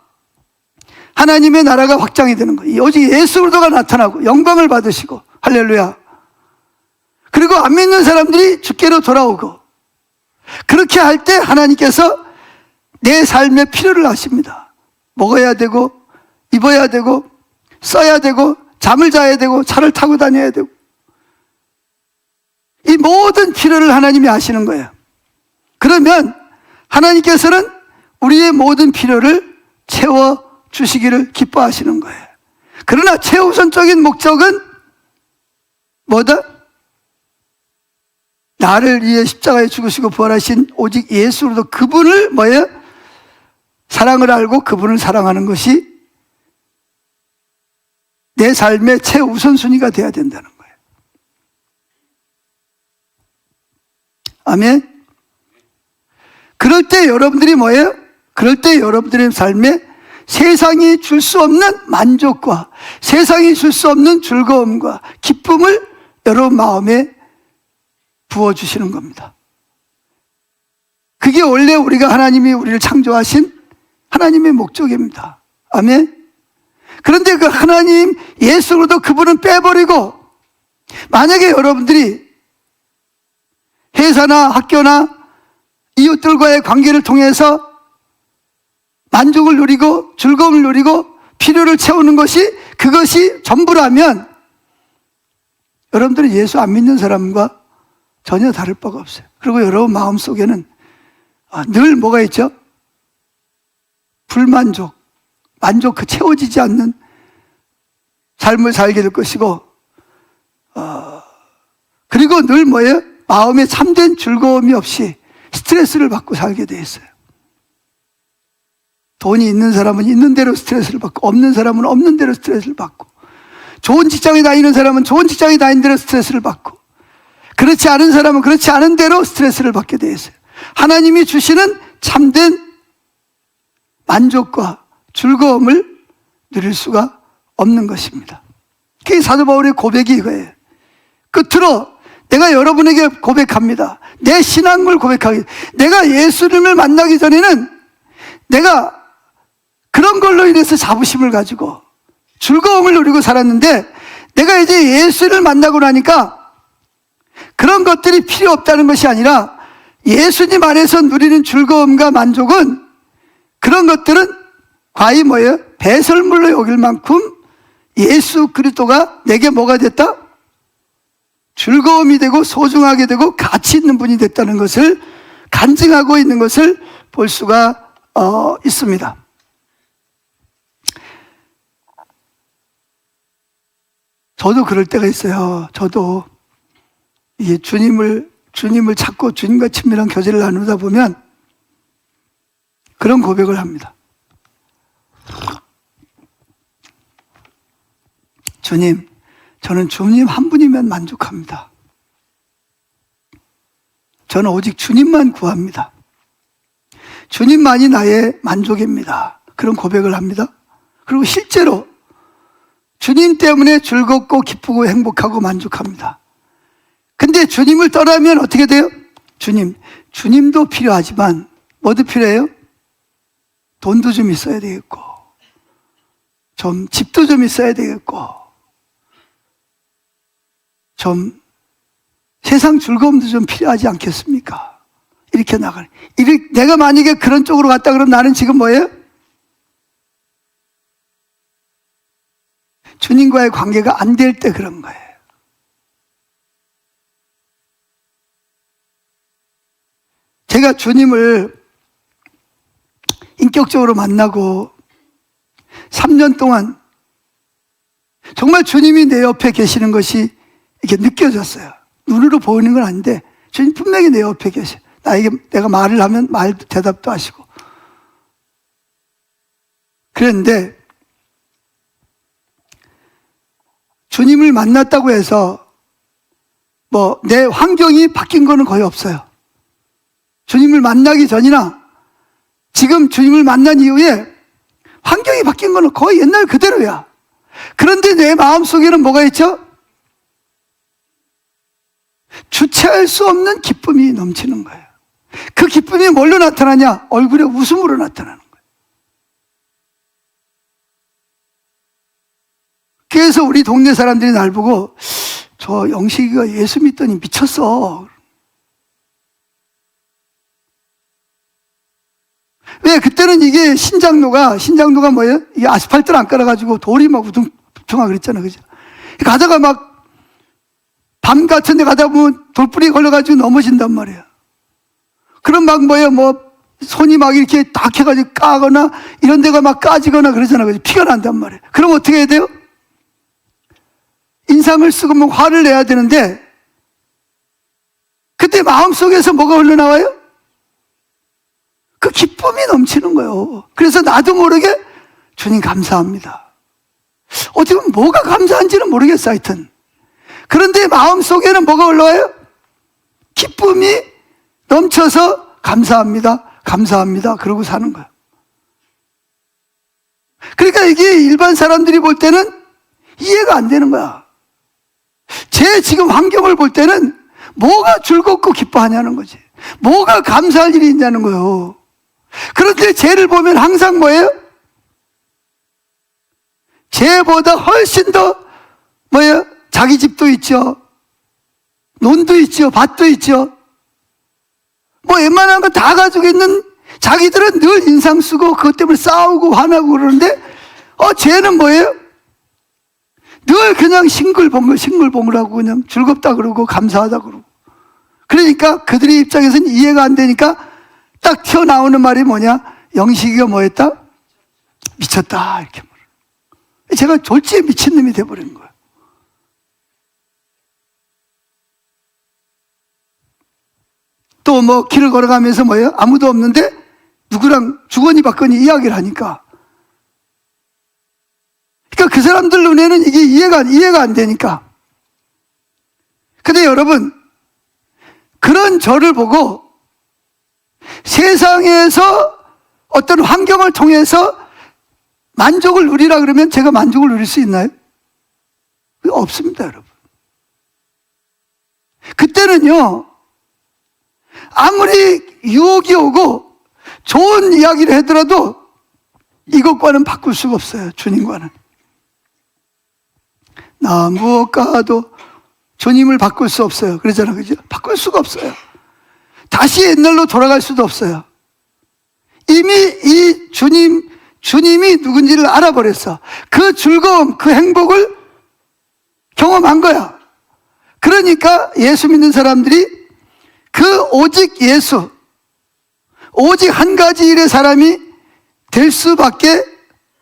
하나님의 나라가 확장이 되는 거예요. 오직 예수 그리스도가 나타나고 영광을 받으시고, 할렐루야. 그리고 안 믿는 사람들이 주께로 돌아오고, 그렇게 할 때 하나님께서 내 삶의 필요를 아십니다. 먹어야 되고, 입어야 되고, 써야 되고, 잠을 자야 되고, 차를 타고 다녀야 되고, 이 모든 필요를 하나님이 아시는 거예요. 그러면 하나님께서는 우리의 모든 필요를 채워주시기를 기뻐하시는 거예요. 그러나 최우선적인 목적은 뭐다? 나를 위해 십자가에 죽으시고 부활하신 오직 예수로도 그분을 뭐예요? 사랑을 알고 그분을 사랑하는 것이 내 삶의 최우선순위가 되어야 된다는 거예요. 아멘. 그럴 때 여러분들이 뭐예요? 그럴 때 여러분들의 삶에 세상이 줄 수 없는 만족과 세상이 줄 수 없는 즐거움과 기쁨을 여러분 마음에 부어주시는 겁니다. 그게 원래 우리가 하나님이 우리를 창조하신 하나님의 목적입니다. 아멘. 그런데 그 하나님 예수로도 그분은 빼버리고, 만약에 여러분들이 회사나 학교나 이웃들과의 관계를 통해서 만족을 누리고 즐거움을 누리고 필요를 채우는 것이 그것이 전부라면 여러분들은 예수 안 믿는 사람과 전혀 다를 바가 없어요. 그리고 여러분 마음속에는 늘 뭐가 있죠? 불만족, 만족, 채워지지 않는 삶을 살게 될 것이고, 그리고 늘 뭐예요? 마음에 참된 즐거움이 없이 스트레스를 받고 살게 돼 있어요. 돈이 있는 사람은 있는 대로 스트레스를 받고, 없는 사람은 없는 대로 스트레스를 받고, 좋은 직장에 다니는 사람은 좋은 직장에 다니는 대로 스트레스를 받고, 그렇지 않은 사람은 그렇지 않은 대로 스트레스를 받게 돼 있어요. 하나님이 주시는 참된 만족과 즐거움을 누릴 수가 없는 것입니다. 그게 사도 바울의 고백이 이거예요. 끝으로 내가 여러분에게 고백합니다. 내 신앙을 고백하기. 내가 예수님을 만나기 전에는 내가 그런 걸로 인해서 자부심을 가지고 즐거움을 누리고 살았는데, 내가 이제 예수를 만나고 나니까 그런 것들이 필요 없다는 것이 아니라 예수님 안에서 누리는 즐거움과 만족은, 그런 것들은 과히 뭐예요? 배설물로 여길 만큼 예수 그리스도가 내게 뭐가 됐다? 즐거움이 되고 소중하게 되고 가치 있는 분이 됐다는 것을 간증하고 있는 것을 볼 수가 있습니다. 저도 그럴 때가 있어요. 저도 이게 주님을 찾고 주님과 친밀한 교제를 나누다 보면 그런 고백을 합니다. 주님, 저는 주님 한 분이면 만족합니다. 저는 오직 주님만 구합니다. 주님만이 나의 만족입니다. 그런 고백을 합니다. 그리고 실제로 주님 때문에 즐겁고 기쁘고 행복하고 만족합니다. 근데 주님을 떠나면 어떻게 돼요? 주님도 필요하지만 뭐도 필요해요? 돈도 좀 있어야 되겠고, 좀 집도 좀 있어야 되겠고, 좀 세상 즐거움도 좀 필요하지 않겠습니까? 이렇게 나가는. 내가 만약에 그런 쪽으로 갔다 그러면 나는 지금 뭐예요? 주님과의 관계가 안 될 때 그런 거예요. 제가 주님을 인격적으로 만나고 3년 동안 정말 주님이 내 옆에 계시는 것이 이렇게 느껴졌어요. 눈으로 보이는 건 아닌데 주님 분명히 내 옆에 계셔. 내가 말을 하면 말도 대답도 하시고. 그런데 주님을 만났다고 해서 내 환경이 바뀐 거는 거의 없어요. 주님을 만나기 전이나 지금 주님을 만난 이후에 환경이 바뀐 거는 거의 옛날 그대로야. 그런데 내 마음속에는 뭐가 있죠? 주체할 수 없는 기쁨이 넘치는 거예요. 그 기쁨이 뭘로 나타나냐? 얼굴에 웃음으로 나타나는 거예요. 그래서 우리 동네 사람들이 날 보고 저 영식이가 예수 믿더니 미쳤어. 왜? 그때는 이게 신장로가 뭐예요? 이게 아스팔트를 안 깔아가지고 돌이 막 우퉁퉁하고 그랬잖아. 그죠? 가다가 막 밤 같은 데 가다 보면 돌뿌리 걸려가지고 넘어진단 말이에요. 그럼 막 손이 막 이렇게 딱 해가지고 까거나 이런 데가 막 까지거나 그러잖아. 그죠? 피가 난단 말이에요. 그럼 어떻게 해야 돼요? 인상을 쓰고 뭐 화를 내야 되는데 그때 마음속에서 뭐가 흘러나와요? 그 기쁨이 넘치는 거예요. 그래서 나도 모르게 주님 감사합니다. 어떻게 보면 뭐가 감사한지는 모르겠어 하여튼. 그런데 마음속에는 뭐가 올라와요? 기쁨이 넘쳐서 감사합니다 그러고 사는 거예요. 그러니까 이게 일반 사람들이 볼 때는 이해가 안 되는 거야. 제 지금 환경을 볼 때는 뭐가 즐겁고 기뻐하냐는 거지. 뭐가 감사할 일이 있냐는 거예요. 그런데 쟤를 보면 항상 뭐예요? 쟤보다 훨씬 더 뭐예요? 자기 집도 있죠. 논도 있죠. 밭도 있죠. 웬만한 거 다 가지고 있는 자기들은 늘 인상 쓰고 그것 때문에 싸우고 화나고 그러는데 쟤는 뭐예요? 늘 그냥 싱글벙글하고 그냥 즐겁다 그러고 감사하다 그러고. 그러니까 그들의 입장에서는 이해가 안 되니까 딱 튀어나오는 말이 뭐냐? 영식이가 뭐 했다? 미쳤다 이렇게 말해요. 제가 졸지에 미친놈이 돼버린 거예요. 또 길을 걸어가면서 뭐예요? 아무도 없는데 누구랑 주거니 받거니 이야기를 하니까. 그러니까 그 사람들 눈에는 이게 이해가 안 되니까. 근데 여러분, 그런 저를 보고 세상에서 어떤 환경을 통해서 만족을 누리라 그러면 제가 만족을 누릴 수 있나요? 없습니다, 여러분. 그때는요, 아무리 유혹이 오고 좋은 이야기를 하더라도 이것과는 바꿀 수가 없어요, 주님과는. 나 무엇과도 주님을 바꿀 수 없어요. 그러잖아요, 그죠? 바꿀 수가 없어요. 다시 옛날로 돌아갈 수도 없어요. 이미 이 주님이 누군지를 알아버렸어. 그 즐거움, 그 행복을 경험한 거야. 그러니까 예수 믿는 사람들이 그 오직 예수, 오직 한 가지 일의 사람이 될 수밖에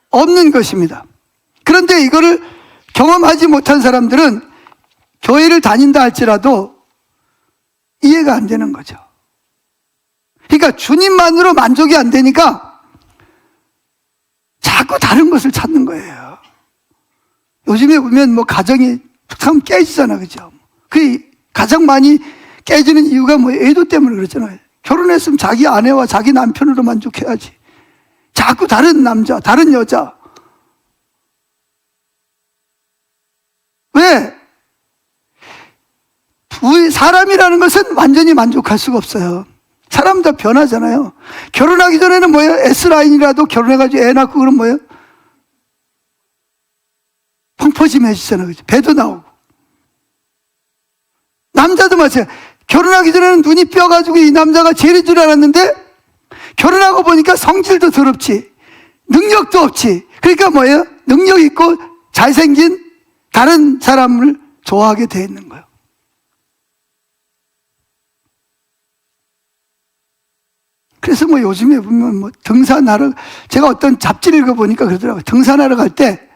없는 것입니다. 그런데 이거를 경험하지 못한 사람들은 교회를 다닌다 할지라도 이해가 안 되는 거죠. 그러니까 주님만으로 만족이 안 되니까 자꾸 다른 것을 찾는 거예요. 요즘에 보면 뭐 가정이 참 깨지잖아, 그죠? 그 가장 많이 깨지는 이유가 뭐 애도 때문에 그렇잖아요. 결혼했으면 자기 아내와 자기 남편으로 만족해야지. 자꾸 다른 남자, 다른 여자. 왜? 사람이라는 것은 완전히 만족할 수가 없어요. 사람 다 변하잖아요. 결혼하기 전에는 뭐예요? S라인이라도 결혼해가지고 애 낳고 그럼 뭐예요? 펑퍼짐해지잖아요. 그죠? 배도 나오고. 남자도 마찬가지예요. 결혼하기 전에는 눈이 뼈가지고 이 남자가 제일인 줄 알았는데 결혼하고 보니까 성질도 더럽지. 능력도 없지. 그러니까 뭐예요? 능력 있고 잘생긴 다른 사람을 좋아하게 돼 있는 거예요. 그래서 뭐 요즘에 보면 뭐 등산하러, 제가 어떤 잡지를 읽어보니까 그러더라고요. 등산하러 갈 때,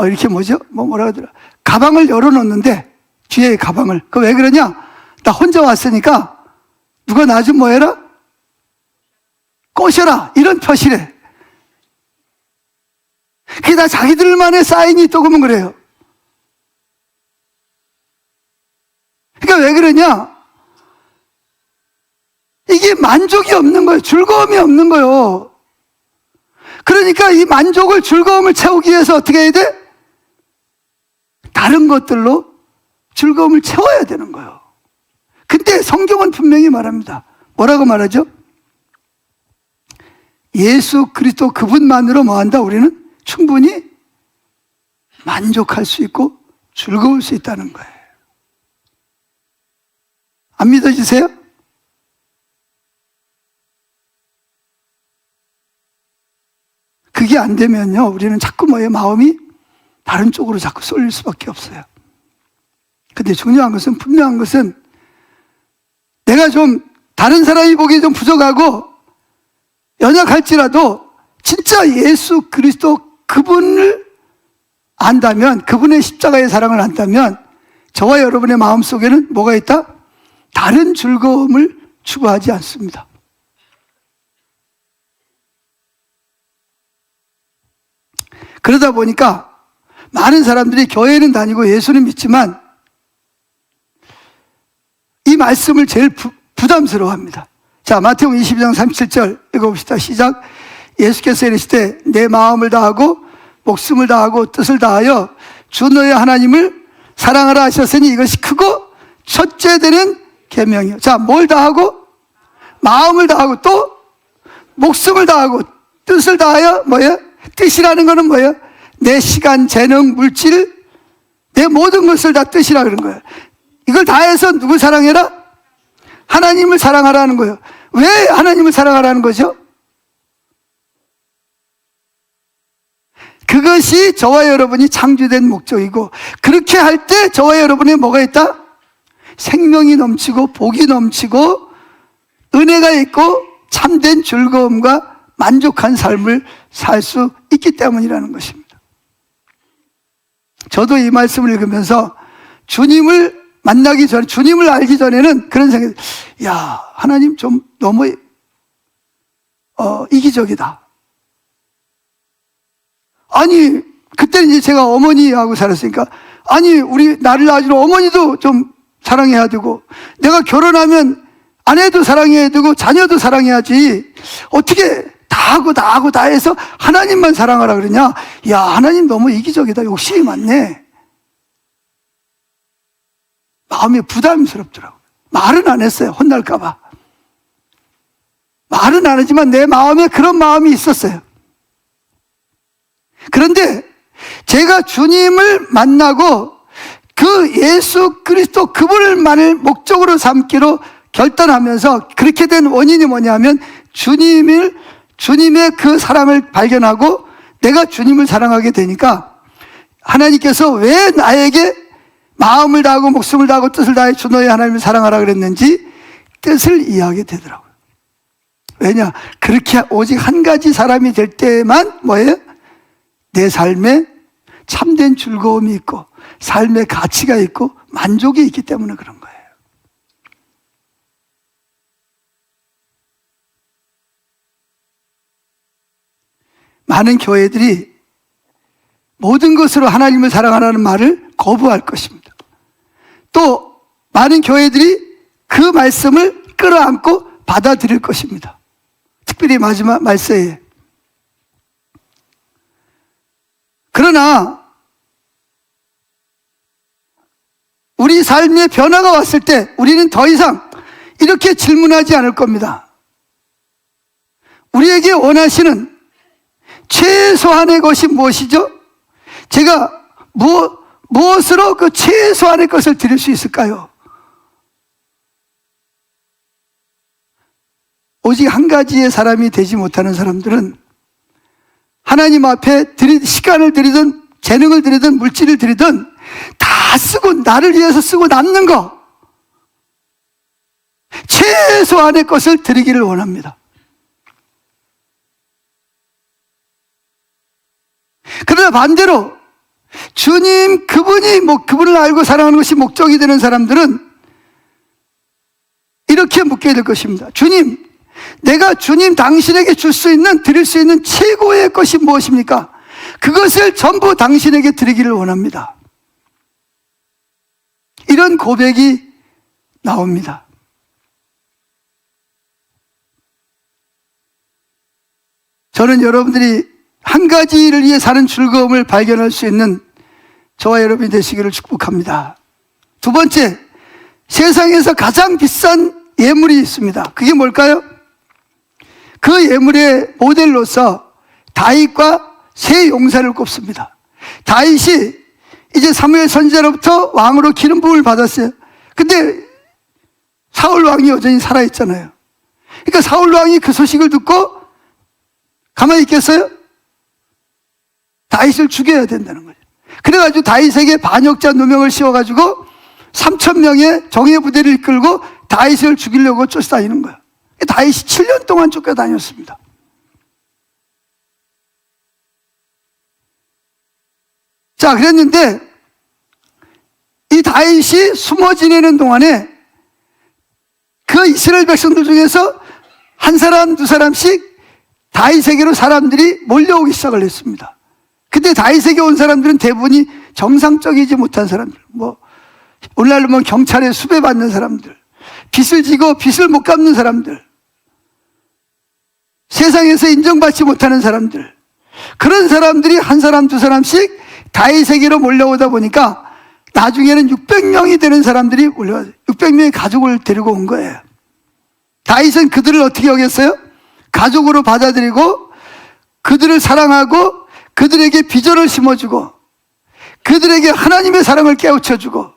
이렇게 뭐죠? 뭐라 하더라. 가방을 열어놓는데, 뒤에 가방을. 그 왜 그러냐? 나 혼자 왔으니까, 누가 나 좀 뭐 해라? 꼬셔라. 이런 표시래. 그게 다 자기들만의 사인이 있다고 하면 그래요. 그러니까 왜 그러냐? 이게 만족이 없는 거예요. 즐거움이 없는 거예요. 그러니까 이 만족을, 즐거움을 채우기 위해서 어떻게 해야 돼? 다른 것들로 즐거움을 채워야 되는 거예요. 근데 성경은 분명히 말합니다. 뭐라고 말하죠? 예수 그리스도 그분만으로 뭐한다? 우리는 충분히 만족할 수 있고 즐거울 수 있다는 거예요. 안 믿어지세요? 그게 안 되면요, 우리는 자꾸 뭐예요? 마음이 다른 쪽으로 자꾸 쏠릴 수밖에 없어요. 근데 중요한 것은, 분명한 것은, 내가 좀 다른 사람이 보기에 좀 부족하고 연약할지라도 진짜 예수 그리스도 그분을 안다면, 그분의 십자가의 사랑을 안다면 저와 여러분의 마음속에는 뭐가 있다? 다른 즐거움을 추구하지 않습니다. 그러다 보니까 많은 사람들이 교회는 다니고 예수는 믿지만 이 말씀을 제일 부담스러워합니다. 자, 마태복음 22장 37절 읽어봅시다. 시작. 예수께서 이르시되 내 마음을 다하고 목숨을 다하고 뜻을 다하여 주 너의 하나님을 사랑하라 하셨으니 이것이 크고 첫째 되는 계명이요. 자, 뭘 다하고? 마음을 다하고 또 목숨을 다하고 뜻을 다하여 뭐예요? 뜻이라는 거는 뭐예요? 내 시간, 재능, 물질, 내 모든 것을 다 뜻이라 그런 거예요. 이걸 다 해서 누굴 사랑해라? 하나님을 사랑하라는 거예요. 왜 하나님을 사랑하라는 거죠? 그것이 저와 여러분이 창조된 목적이고, 그렇게 할 때 저와 여러분이 뭐가 있다? 생명이 넘치고 복이 넘치고 은혜가 있고 참된 즐거움과 만족한 삶을 살 수 있기 때문이라는 것입니다. 저도 이 말씀을 읽으면서 주님을 만나기 전, 주님을 알기 전에는 그런 생각이, 야, 하나님 좀 너무 이기적이다. 아니, 그때는 이제 제가 어머니하고 살았으니까, 아니, 나를 낳아준 어머니도 좀 사랑해야 되고, 내가 결혼하면 아내도 사랑해야 되고, 자녀도 사랑해야지. 어떻게 다 하고 다 해서 하나님만 사랑하라 그러냐? 야, 하나님 너무 이기적이다. 욕심이 많네. 마음이 부담스럽더라고요. 말은 안 했어요. 혼날까봐. 말은 안 하지만 내 마음에 그런 마음이 있었어요. 그런데 제가 주님을 만나고 그 예수 그리스도 그분을 만을 목적으로 삼기로 결단하면서 그렇게 된 원인이 뭐냐면 주님의 그 사랑을 발견하고 내가 주님을 사랑하게 되니까 하나님께서 왜 나에게 마음을 다하고 목숨을 다하고 뜻을 다해 주 너의 하나님을 사랑하라 그랬는지 뜻을 이해하게 되더라고요. 왜냐? 그렇게 오직 한 가지 사람이 될 때만 뭐예요? 내 삶에 참된 즐거움이 있고 삶의 가치가 있고 만족이 있기 때문에 그런 거예요. 많은 교회들이 모든 것으로 하나님을 사랑하라는 말을 거부할 것입니다. 또 많은 교회들이 그 말씀을 끌어안고 받아들일 것입니다. 특별히 마지막 말세에. 그러나 우리 삶의 변화가 왔을 때 우리는 더 이상 이렇게 질문하지 않을 겁니다. 우리에게 원하시는 최소한의 것이 무엇이죠? 제가 무엇으로 그 최소한의 것을 드릴 수 있을까요? 오직 한 가지의 사람이 되지 못하는 사람들은 하나님 앞에 시간을 들이든 재능을 들이든 물질을 들이든 다 쓰고 나를 위해서 쓰고 남는 거 최소한의 것을 드리기를 원합니다. 그러나 반대로 주님 그분을 알고 사랑하는 것이 목적이 되는 사람들은 이렇게 묻게 될 것입니다. 주님, 내가 주님 당신에게 드릴 수 있는 최고의 것이 무엇입니까? 그것을 전부 당신에게 드리기를 원합니다. 이런 고백이 나옵니다. 저는 여러분들이 한 가지를 위해 사는 즐거움을 발견할 수 있는 저와 여러분이 되시기를 축복합니다. 두 번째, 세상에서 가장 비싼 예물이 있습니다. 그게 뭘까요? 그 예물의 모델로서 다윗과 세 용사를 꼽습니다. 다윗이 이제 사무엘 선지자로부터 왕으로 기름 부음을 받았어요. 근데 사울 왕이 여전히 살아있잖아요. 그러니까 사울 왕이 그 소식을 듣고 가만히 있겠어요? 다윗을 죽여야 된다는 거죠. 그래가지고 다윗에게 반역자 누명을 씌워가지고 3,000명의 정예 부대를 이끌고 다윗을 죽이려고 쫓아다니는 거예요. 다윗이 7년 동안 쫓겨다녔습니다. 자, 그랬는데 이 다윗이 숨어 지내는 동안에 그 이스라엘 백성들 중에서 한 사람, 두 사람씩 다윗에게로 사람들이 몰려오기 시작을 했습니다. 근데 다윗에게 온 사람들은 대부분이 정상적이지 못한 사람들, 오늘날로 보면 경찰에 수배받는 사람들, 빚을 지고 빚을 못 갚는 사람들, 세상에서 인정받지 못하는 사람들, 그런 사람들이 한 사람, 두 사람씩 다윗에게로 몰려오다 보니까 나중에는 600명이 되는 사람들이 몰려와서 600명의 가족을 데리고 온 거예요. 다윗은 그들을 어떻게 여겼어요? 가족으로 받아들이고 그들을 사랑하고 그들에게 비전을 심어주고 그들에게 하나님의 사랑을 깨우쳐주고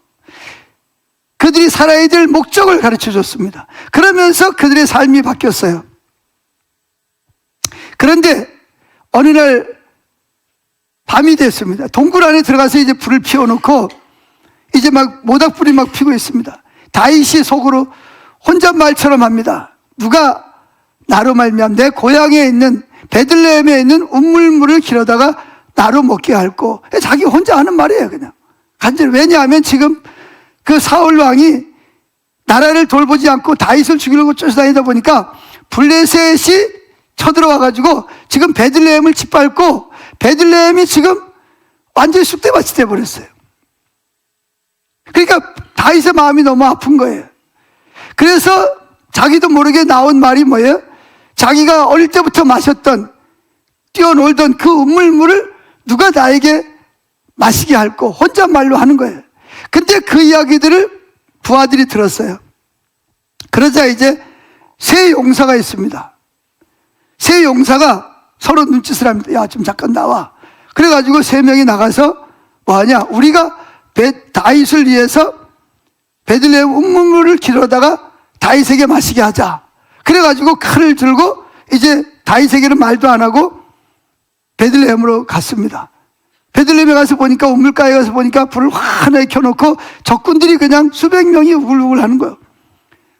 그들이 살아야 될 목적을 가르쳐줬습니다. 그러면서 그들의 삶이 바뀌었어요. 그런데 어느 날 밤이 됐습니다. 동굴 안에 들어가서 이제 불을 피워놓고 이제 모닥불이 피고 있습니다. 다윗이 속으로 혼잣말처럼 합니다. 누가 나로 말미암아 내 고향에 있는 베들레헴에 있는 운물물을 기르다가 나로 먹게 할고, 자기 혼자 하는 말이에요. 그냥 간절히. 왜냐하면 지금 그 사울 왕이 나라를 돌보지 않고 다윗을 죽이려고 쫓아다니다 보니까 블레셋이 쳐들어와 가지고 지금 베들레헴을 짓밟고 베들레헴이 지금 완전히 쑥대밭이 돼버렸어요. 그러니까 다윗의 마음이 너무 아픈 거예요. 그래서 자기도 모르게 나온 말이 뭐예요? 자기가 어릴 때부터 마셨던, 뛰어놀던 그 운물물을 누가 나에게 마시게 할고 혼잣말로 하는 거예요. 근데 그 이야기들을 부하들이 들었어요. 그러자 이제 세 용사가 있습니다. 세 용사가 서로 눈짓을 합니다. 야, 좀 잠깐 나와. 그래가지고 세 명이 나가서 뭐하냐? 우리가 다윗을 위해서 베들레헴 운물물을 기르다가 다윗에게 마시게 하자. 그래가지고 칼을 들고 이제 다윗에게는 말도 안 하고 베들레헴으로 갔습니다. 베들레헴에 가서 보니까 우물가에 가서 보니까 불을 환하게 켜놓고 적군들이 그냥 수백 명이 우글우글 하는 거예요.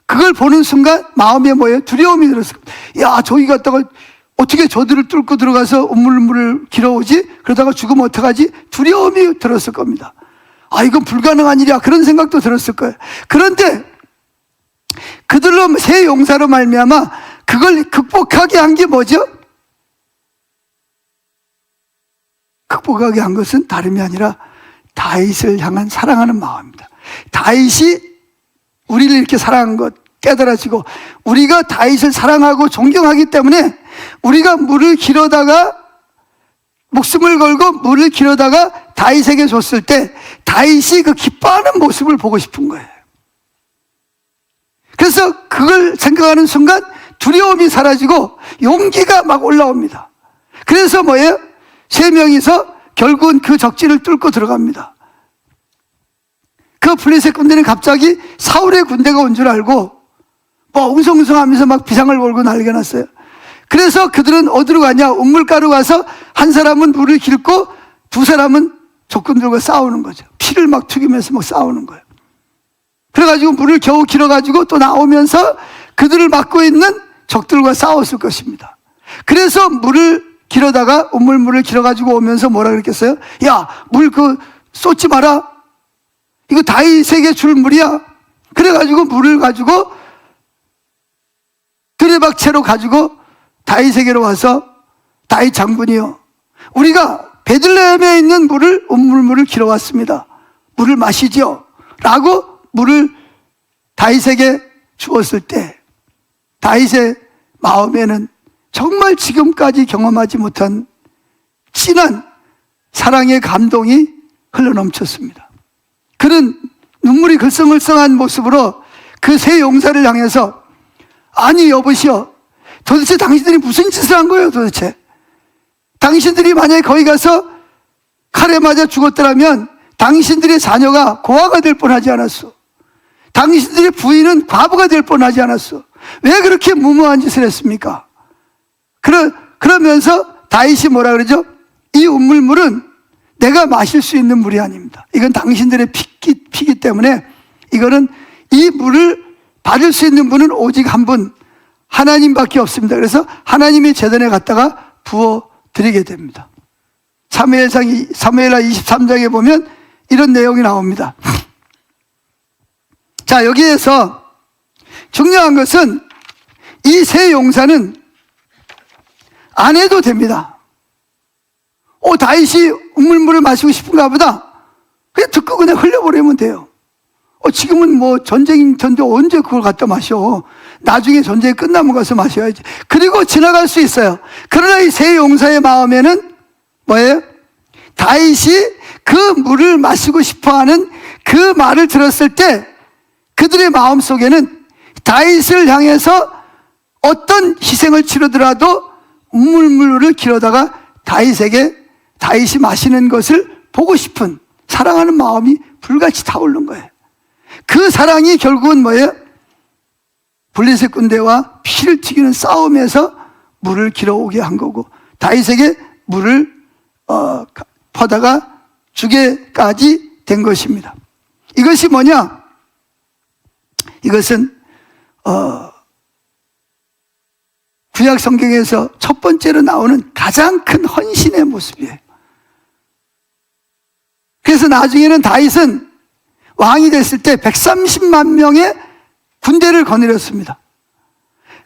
그걸 보는 순간 마음에 뭐예요? 두려움이 들었어요. 야, 저기 갔다가 어떻게 저들을 뚫고 들어가서 우물물을 길어오지? 그러다가 죽으면 어떡하지? 두려움이 들었을 겁니다. 아, 이건 불가능한 일이야. 그런 생각도 들었을 거예요. 그런데 그들로 새 용사로 말미암아 그걸 극복하게 한 게 뭐죠? 극복하게 한 것은 다름이 아니라 다윗을 향한 사랑하는 마음입니다. 다윗이 우리를 이렇게 사랑한 것 깨달아지고, 우리가 다윗을 사랑하고 존경하기 때문에 우리가 물을 길어다가 목숨을 걸고 물을 길어다가 다윗에게 줬을 때 다윗이 그 기뻐하는 모습을 보고 싶은 거예요. 그래서 그걸 생각하는 순간 두려움이 사라지고 용기가 막 올라옵니다. 그래서 뭐예요? 세 명이서 결국은 그 적진을 뚫고 들어갑니다. 그 블레셋 군대는 갑자기 사울의 군대가 온 줄 알고 뭐 웅성웅성하면서 막 비상을 걸고 난리가 났어요. 그래서 그들은 어디로 가냐? 우물가로 가서 한 사람은 물을 길고 두 사람은 적군들과 싸우는 거죠. 피를 막 튀기면서 막 싸우는 거예요. 그래가지고 물을 겨우 길어가지고 또 나오면서 그들을 막고 있는 적들과 싸웠을 것입니다. 그래서 물을 길어다가 우물물을 길어가지고 오면서 뭐라 그랬겠어요? 야, 물 쏟지 마라. 이거 다윗에게 줄 물이야. 그래가지고 물을 가지고 드레박채로 가지고 다윗에게로 와서, 다윗 장군이요, 우리가 베들레헴에 있는 우물물을 길어왔습니다. 물을 마시지요. 라고 물을 다윗에게 주었을 때 다윗의 마음에는 정말 지금까지 경험하지 못한 진한 사랑의 감동이 흘러넘쳤습니다. 그는 눈물이 글썽글썽한 모습으로 그 세 용사를 향해서, 아니 여보시오, 도대체 당신들이 무슨 짓을 한 거예요? 도대체 당신들이 만약에 거기 가서 칼에 맞아 죽었더라면 당신들의 자녀가 고아가 될 뻔하지 않았어? 당신들의 부인은 과부가 될 뻔하지 않았어? 왜 그렇게 무모한 짓을 했습니까? 그러면서 다윗이 뭐라 그러죠? 이 우물물은 내가 마실 수 있는 물이 아닙니다. 이건 당신들의 피기 때문에 이거는, 이 물을 받을 수 있는 분은 오직 한 분, 하나님밖에 없습니다. 그래서 하나님의 제단에 갔다가 부어 드리게 됩니다. 사무엘하 23장에 보면 이런 내용이 나옵니다. 자, 여기에서 중요한 것은 이 세 용사는 안 해도 됩니다. 다윗이 우물물을 마시고 싶은가 보다. 그냥 듣고 그냥 흘려버리면 돼요. 지금은 뭐 전쟁인데 언제 그걸 갖다 마셔? 나중에 전쟁이 끝나면 가서 마셔야지. 그리고 지나갈 수 있어요. 그러나 이 세 용사의 마음에는 뭐예요? 다윗이 그 물을 마시고 싶어하는 그 말을 들었을 때 그들의 마음 속에는 다윗을 향해서 어떤 희생을 치르더라도 우물물을 길어다가 다윗이 마시는 것을 보고 싶은 사랑하는 마음이 불같이 타오른 거예요. 그 사랑이 결국은 뭐예요? 블레셋 군대와 피를 튀기는 싸움에서 물을 길어오게 한 거고, 다윗에게 물을 퍼다가 주게까지 된 것입니다. 이것이 뭐냐? 이것은 구약 성경에서 첫 번째로 나오는 가장 큰 헌신의 모습이에요. 그래서 나중에는 다윗은 왕이 됐을 때 130만 명의 군대를 거느렸습니다.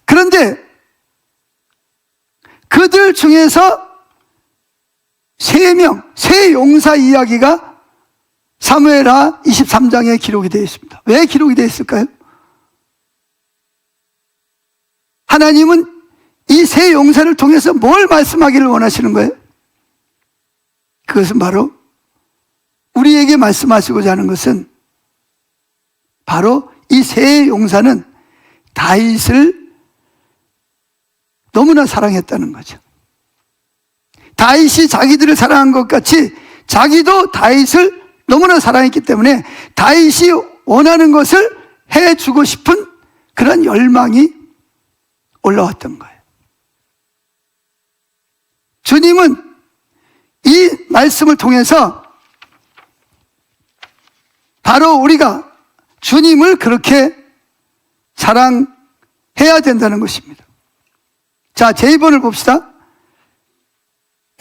그런데 그들 중에서 세 용사 이야기가 사무엘하 23장에 기록이 되어 있습니다. 왜 기록이 되어 있을까요? 하나님은 이 세 용사를 통해서 뭘 말씀하기를 원하시는 거예요? 그것은 바로 우리에게 말씀하시고자 하는 것은 바로 이 세 용사는 다윗을 너무나 사랑했다는 거죠. 다윗이 자기들을 사랑한 것 같이 자기도 다윗을 너무나 사랑했기 때문에 다윗이 원하는 것을 해주고 싶은 그런 열망이 올라왔던 거예요. 주님은 이 말씀을 통해서 바로 우리가 주님을 그렇게 사랑해야 된다는 것입니다. 자, 제2번을 봅시다.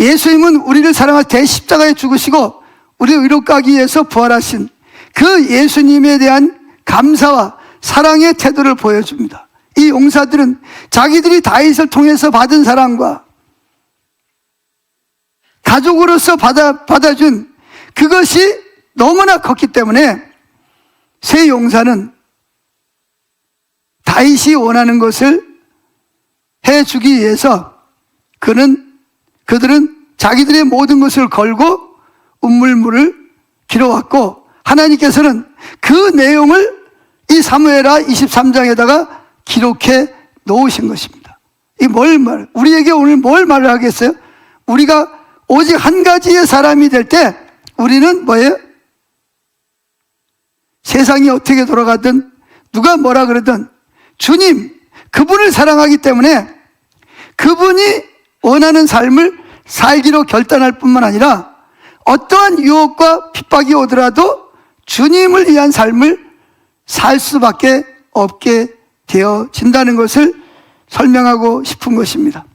예수님은 우리를 사랑하여 대십자가에 죽으시고 우리를 의롭게 하기 위해서 부활하신 그 예수님에 대한 감사와 사랑의 태도를 보여줍니다. 이 용사들은 자기들이 다윗을 통해서 받은 사랑과 가족으로서 받아준 그것이 너무나 컸기 때문에 세 용사는 다윗이 원하는 것을 해주기 위해서 그들은 자기들의 모든 것을 걸고 운물물을 길어왔고, 하나님께서는 그 내용을 이 사무엘하 23장에다가 기록해 놓으신 것입니다. 우리에게 오늘 뭘 말을 하겠어요? 우리가 오직 한 가지의 사람이 될 때 우리는 뭐예요? 세상이 어떻게 돌아가든 누가 뭐라 그러든 주님, 그분을 사랑하기 때문에 그분이 원하는 삶을 살기로 결단할 뿐만 아니라 어떠한 유혹과 핍박이 오더라도 주님을 위한 삶을 살 수밖에 없게 되어진다는 것을 설명하고 싶은 것입니다.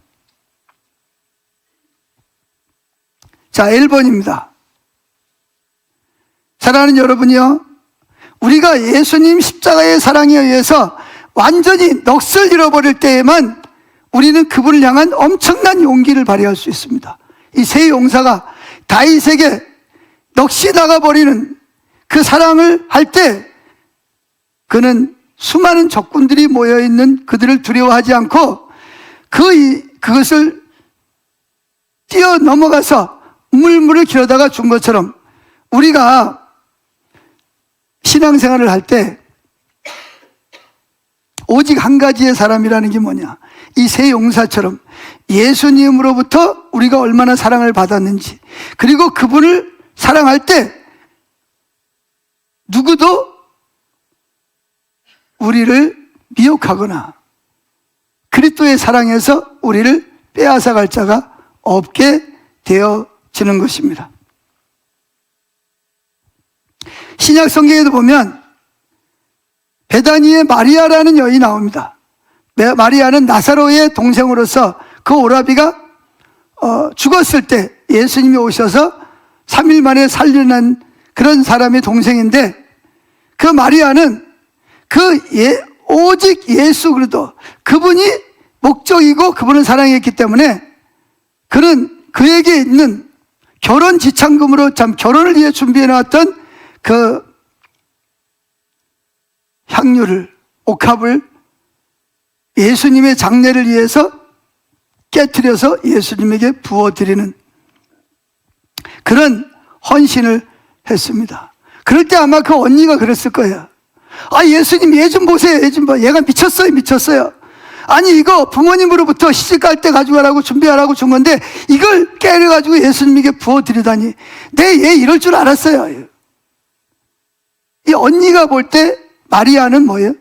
자, 1번입니다. 사랑하는 여러분이요, 우리가 예수님 십자가의 사랑에 의해서 완전히 넋을 잃어버릴 때에만 우리는 그분을 향한 엄청난 용기를 발휘할 수 있습니다. 이 세 용사가 다윗에게 넋이 나가버리는 그 사랑을 할 때 그는 수많은 적군들이 모여있는 그들을 두려워하지 않고 그것을 뛰어넘어가서 우물물을 길어다가 준 것처럼 우리가 신앙생활을 할 때 오직 한 가지의 사람이라는 게 뭐냐, 이 세 용사처럼 예수님으로부터 우리가 얼마나 사랑을 받았는지, 그리고 그분을 사랑할 때 누구도 우리를 미혹하거나 그리스도의 사랑에서 우리를 빼앗아갈 자가 없게 되어지는 것입니다. 신약 성경에도 보면 베다니의 마리아라는 여인이 나옵니다. 마리아는 나사로의 동생으로서 그 오라비가 죽었을 때 예수님이 오셔서 3일 만에 살려낸 그런 사람의 동생인데, 그 마리아는 오직 예수 그리스도, 그분이 목적이고 그분을 사랑했기 때문에 그는 그에게 있는 결혼 지참금으로 결혼을 위해 준비해 놨던 그 향유를, 옥합을 예수님의 장례를 위해서 깨트려서 예수님에게 부어드리는 그런 헌신을 했습니다. 그럴 때 아마 그 언니가 그랬을 거예요. 아, 예수님 얘 좀 보세요. 얘 좀 봐. 얘가 미쳤어요. 아니, 이거 부모님으로부터 시집갈 때 가져가라고 준비하라고 준 건데 이걸 깨려가지고 예수님에게 부어드리다니, 얘 이럴 줄 알았어요. 이 언니가 볼 때 마리아는 뭐예요?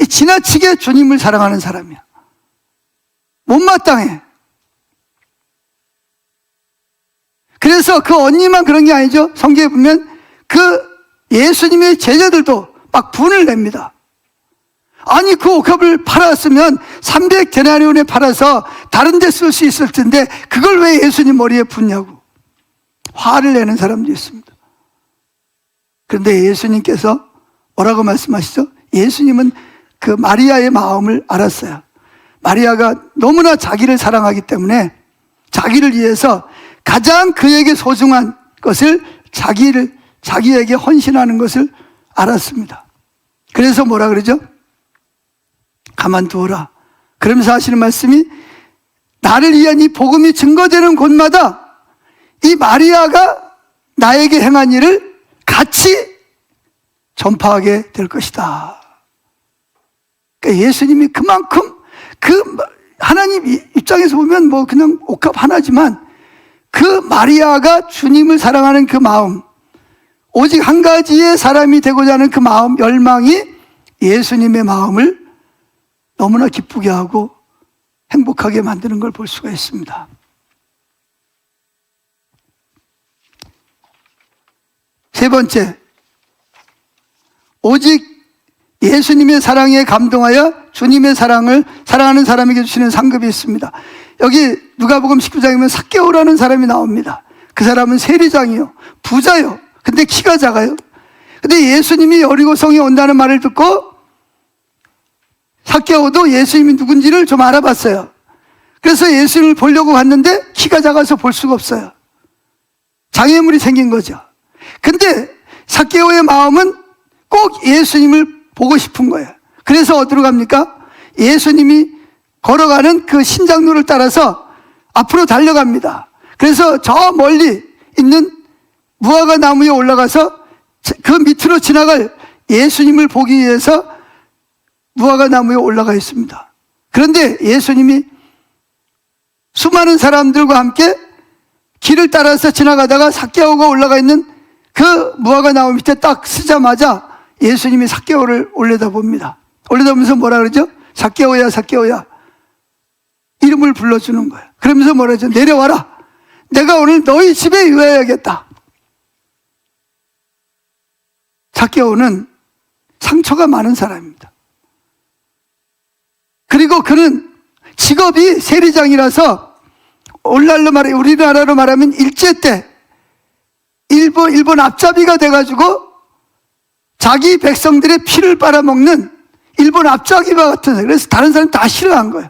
지나치게 주님을 사랑하는 사람이야. 못마땅해. 그래서 그 언니만 그런 게 아니죠. 성경에 보면 그 예수님의 제자들도 막 분을 냅니다. 아니, 그 옥합을 팔았으면 300데나리온에 팔아서 다른 데 쓸 수 있을 텐데 그걸 왜 예수님 머리에 붓냐고 화를 내는 사람도 있습니다. 그런데 예수님께서 뭐라고 말씀하시죠? 예수님은 그 마리아의 마음을 알았어요. 마리아가 너무나 자기를 사랑하기 때문에 자기를 위해서 가장 그에게 소중한 것을 자기에게 헌신하는 것을 알았습니다. 그래서 뭐라 그러죠? 가만두어라. 그러면서 하시는 말씀이, 나를 위한 이 복음이 증거되는 곳마다 이 마리아가 나에게 행한 일을 같이 전파하게 될 것이다. 그러니까 예수님이 그만큼 하나님 입장에서 보면 뭐 그냥 옥합 하나지만 그 마리아가 주님을 사랑하는 그 마음, 오직 한 가지의 사람이 되고자 하는 그 마음, 열망이 예수님의 마음을 너무나 기쁘게 하고 행복하게 만드는 걸 볼 수가 있습니다. 세 번째, 오직 예수님의 사랑에 감동하여 주님의 사랑을 사랑하는 사람에게 주시는 상급이 있습니다. 여기 누가복음 19장이면 삭개오라는 사람이 나옵니다. 그 사람은 세리장이요, 부자요. 근데 키가 작아요. 근데 예수님이 여리고성에 온다는 말을 듣고 삭개오도 예수님이 누군지를 좀 알아봤어요. 그래서 예수님을 보려고 갔는데 키가 작아서 볼 수가 없어요. 장애물이 생긴 거죠. 근데 삭개오의 마음은 꼭 예수님을 보고 싶은 거예요. 그래서 어디로 갑니까? 예수님이 걸어가는 그 신장로를 따라서 앞으로 달려갑니다. 그래서 저 멀리 있는 무화과 나무에 올라가서 그 밑으로 지나갈 예수님을 보기 위해서 무화과 나무에 올라가 있습니다. 그런데 예수님이 수많은 사람들과 함께 길을 따라서 지나가다가 삭개오가 올라가 있는 그 무화과 나무 밑에 딱 서자마자 예수님이 삭개오를 올려다봅니다. 올려다보면서 뭐라 그러죠? 삭개오야, 삭개오야. 이름을 불러주는 거예요. 그러면서 뭐라 하죠? 내려와라. 내가 오늘 너희 집에 유해야겠다. 삭개오는 상처가 많은 사람입니다. 그리고 그는 직업이 세리장이라서 오늘날로 말해 우리나라로 말하면 일제 때 일본 앞잡이가 돼가지고 자기 백성들의 피를 빨아먹는 일본 앞잡이와 같은 사람. 그래서 다른 사람이 다 싫어한 거예요.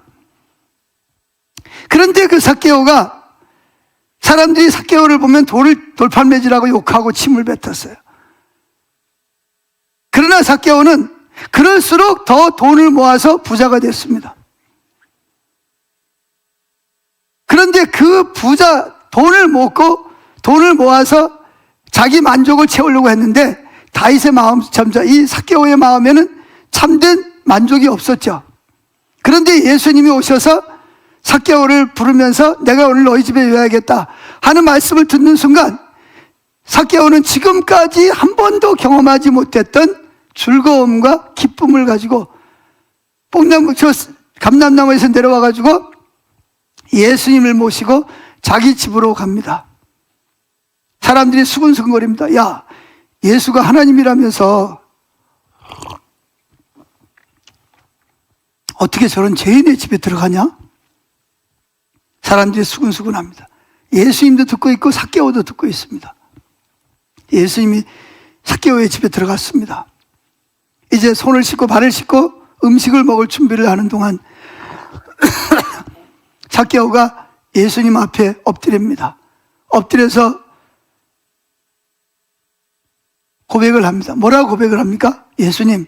그런데 그 삭개오가 사람들이 삭개오를 보면 돌팔매질하고 욕하고 침을 뱉었어요. 그러나 삭개오는 그럴수록 더 돈을 모아서 부자가 됐습니다. 그런데 그 돈을 모아서 자기 만족을 채우려고 했는데 다윗의 마음, 이 삭개오의 마음에는 참된 만족이 없었죠. 그런데 예수님이 오셔서 삭개오를 부르면서 내가 오늘 너희 집에 유해하겠다 하는 말씀을 듣는 순간 삭개오는 지금까지 한 번도 경험하지 못했던 즐거움과 기쁨을 가지고 감람나무에서 내려와 가지고 예수님을 모시고 자기 집으로 갑니다. 사람들이 수근수근거립니다. 야, 예수가 하나님이라면서 어떻게 저런 죄인의 집에 들어가냐? 사람들이 수근수근합니다. 예수님도 듣고 있고 삭개오도 듣고 있습니다. 예수님이 삭개오의 집에 들어갔습니다. 이제 손을 씻고 발을 씻고 음식을 먹을 준비를 하는 동안 삭개오가 예수님 앞에 엎드립니다. 엎드려서 고백을 합니다. 뭐라고 고백을 합니까? 예수님,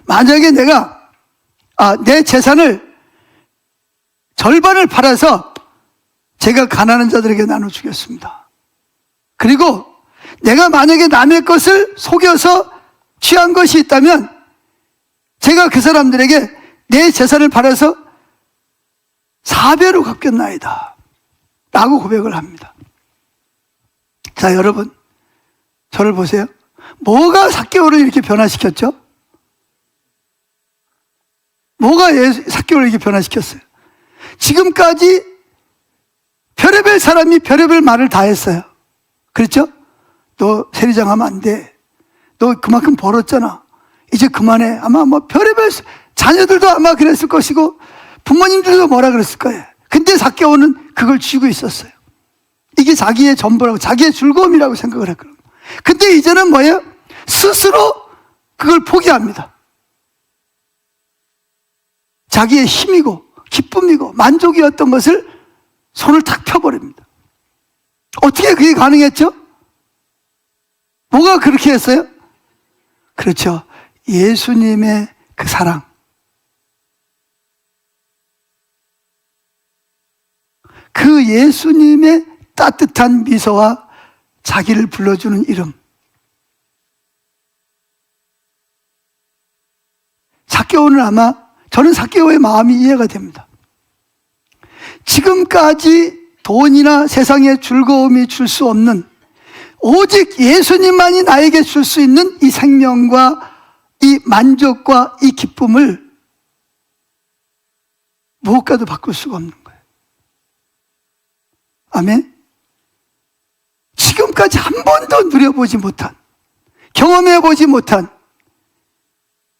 만약에 내가 내 재산을 절반을 팔아서 제가 가난한 자들에게 나눠주겠습니다. 그리고 내가 만약에 남의 것을 속여서 취한 것이 있다면 제가 그 사람들에게 내 재산을 팔아서 4배로 갚겠나이다 라고 고백을 합니다. 자, 여러분, 저를 보세요. 뭐가 삭개오를 이렇게 변화시켰죠? 뭐가 삭개오를 이렇게 변화시켰어요? 지금까지 별의별 사람이 별의별 말을 다 했어요. 그렇죠? 너 세리장 하면 안 돼. 너 그만큼 벌었잖아. 이제 그만해. 아마 별의별 자녀들도 아마 그랬을 것이고 부모님들도 뭐라 그랬을 거예요. 근데 삭개오는 그걸 쥐고 있었어요. 이게 자기의 전부라고, 자기의 즐거움이라고 생각을 했거든요. 근데 이제는 뭐예요? 스스로 그걸 포기합니다. 자기의 힘이고 기쁨이고 만족이었던 것을 손을 탁 펴버립니다. 어떻게 그게 가능했죠? 뭐가 그렇게 했어요? 그렇죠. 예수님의 그 사랑. 그 예수님의 따뜻한 미소와 자기를 불러주는 이름. 삭개오는 아마, 저는 삭개오의 마음이 이해가 됩니다. 지금까지 돈이나 세상의 즐거움이 줄 수 없는 오직 예수님만이 나에게 줄 수 있는 이 생명과 이 만족과 이 기쁨을 무엇과도 바꿀 수가 없는 거예요. 아멘? 지금까지 한 번도 누려보지 못한, 경험해보지 못한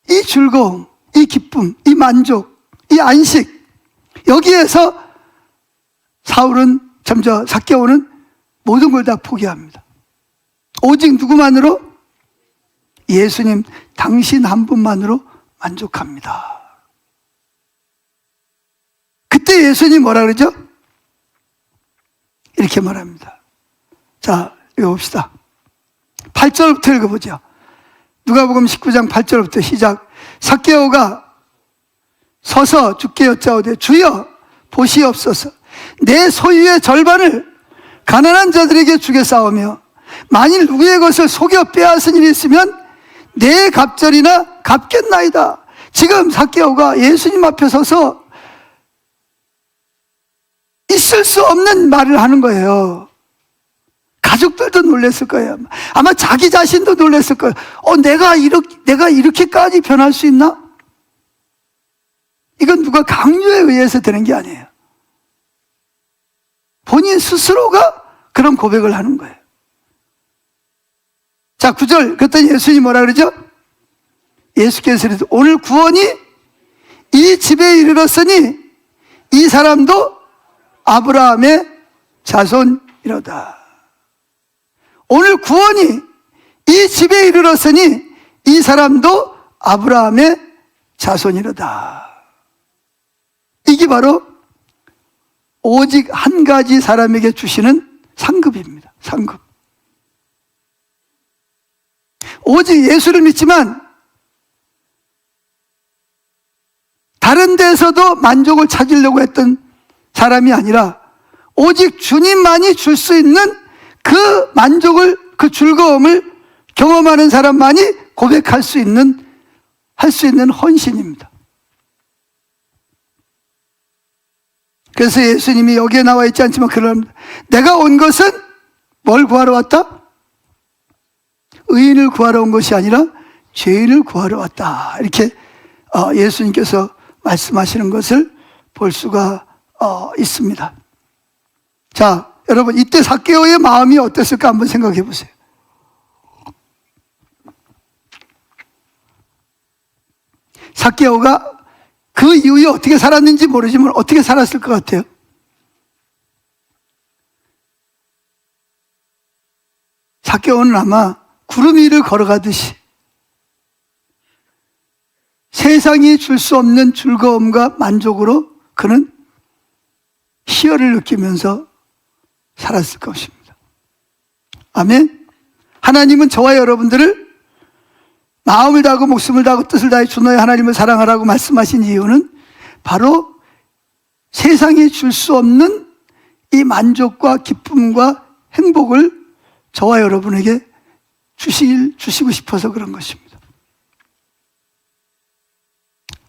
이 즐거움, 이 기쁨, 이 만족, 이 안식, 여기에서 삭개오는 모든 걸 다 포기합니다. 오직 누구만으로? 예수님 당신 한 분만으로 만족합니다. 그때 예수님이 뭐라 그러죠? 이렇게 말합니다. 자, 읽어봅시다. 8절부터 읽어보죠. 누가복음 19장 8절부터 시작. 삭개오가 서서 주께 여짜오되 주여 보시옵소서, 내 소유의 절반을 가난한 자들에게 주겠사오며 만일 누구의 것을 속여 빼앗은 일이 있으면 내 갑절이나 갚겠나이다. 지금 삭개오가 예수님 앞에 서서 있을 수 없는 말을 하는 거예요. 가족들도 놀랐을 거예요. 아마 자기 자신도 놀랐을 거예요. 내가 이렇게까지 변할 수 있나? 이건 누가 강요에 의해서 되는 게 아니에요. 본인 스스로가 그런 고백을 하는 거예요. 자, 9절. 그랬더니 예수님이 뭐라 그러죠? 예수께서 이르되 오늘 구원이 이 집에 이르렀으니 이 사람도 아브라함의 자손이로다. 오늘 구원이 이 집에 이르렀으니 이 사람도 아브라함의 자손이로다. 이게 바로 오직 한 가지 사람에게 주시는 상급입니다. 상급. 오직 예수를 믿지만 다른 데서도 만족을 찾으려고 했던 사람이 아니라 오직 주님만이 줄 수 있는 그 만족을, 그 즐거움을 경험하는 사람만이 고백할 수 있는, 할 수 있는 헌신입니다. 그래서 예수님이 여기에 나와 있지 않지만 그런, 내가 온 것은 뭘 구하러 왔다? 의인을 구하러 온 것이 아니라 죄인을 구하러 왔다. 이렇게 예수님께서 말씀하시는 것을 볼 수가 있습니다. 자, 여러분, 이때 삭개오의 마음이 어땠을까 한번 생각해 보세요. 삭개오가 그 이후에 어떻게 살았는지 모르지만 어떻게 살았을 것 같아요? 삭개오는 아마 구름 위를 걸어가듯이 세상이 줄 수 없는 즐거움과 만족으로 그는 희열을 느끼면서 살았을 것입니다. 아멘. 하나님은 저와 여러분들을 마음을 다하고 목숨을 다하고 뜻을 다해 주 너의 하나님을 사랑하라고 말씀하신 이유는 바로 세상이 줄 수 없는 이 만족과 기쁨과 행복을 저와 여러분에게 주시고 싶어서 그런 것입니다.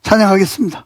찬양하겠습니다.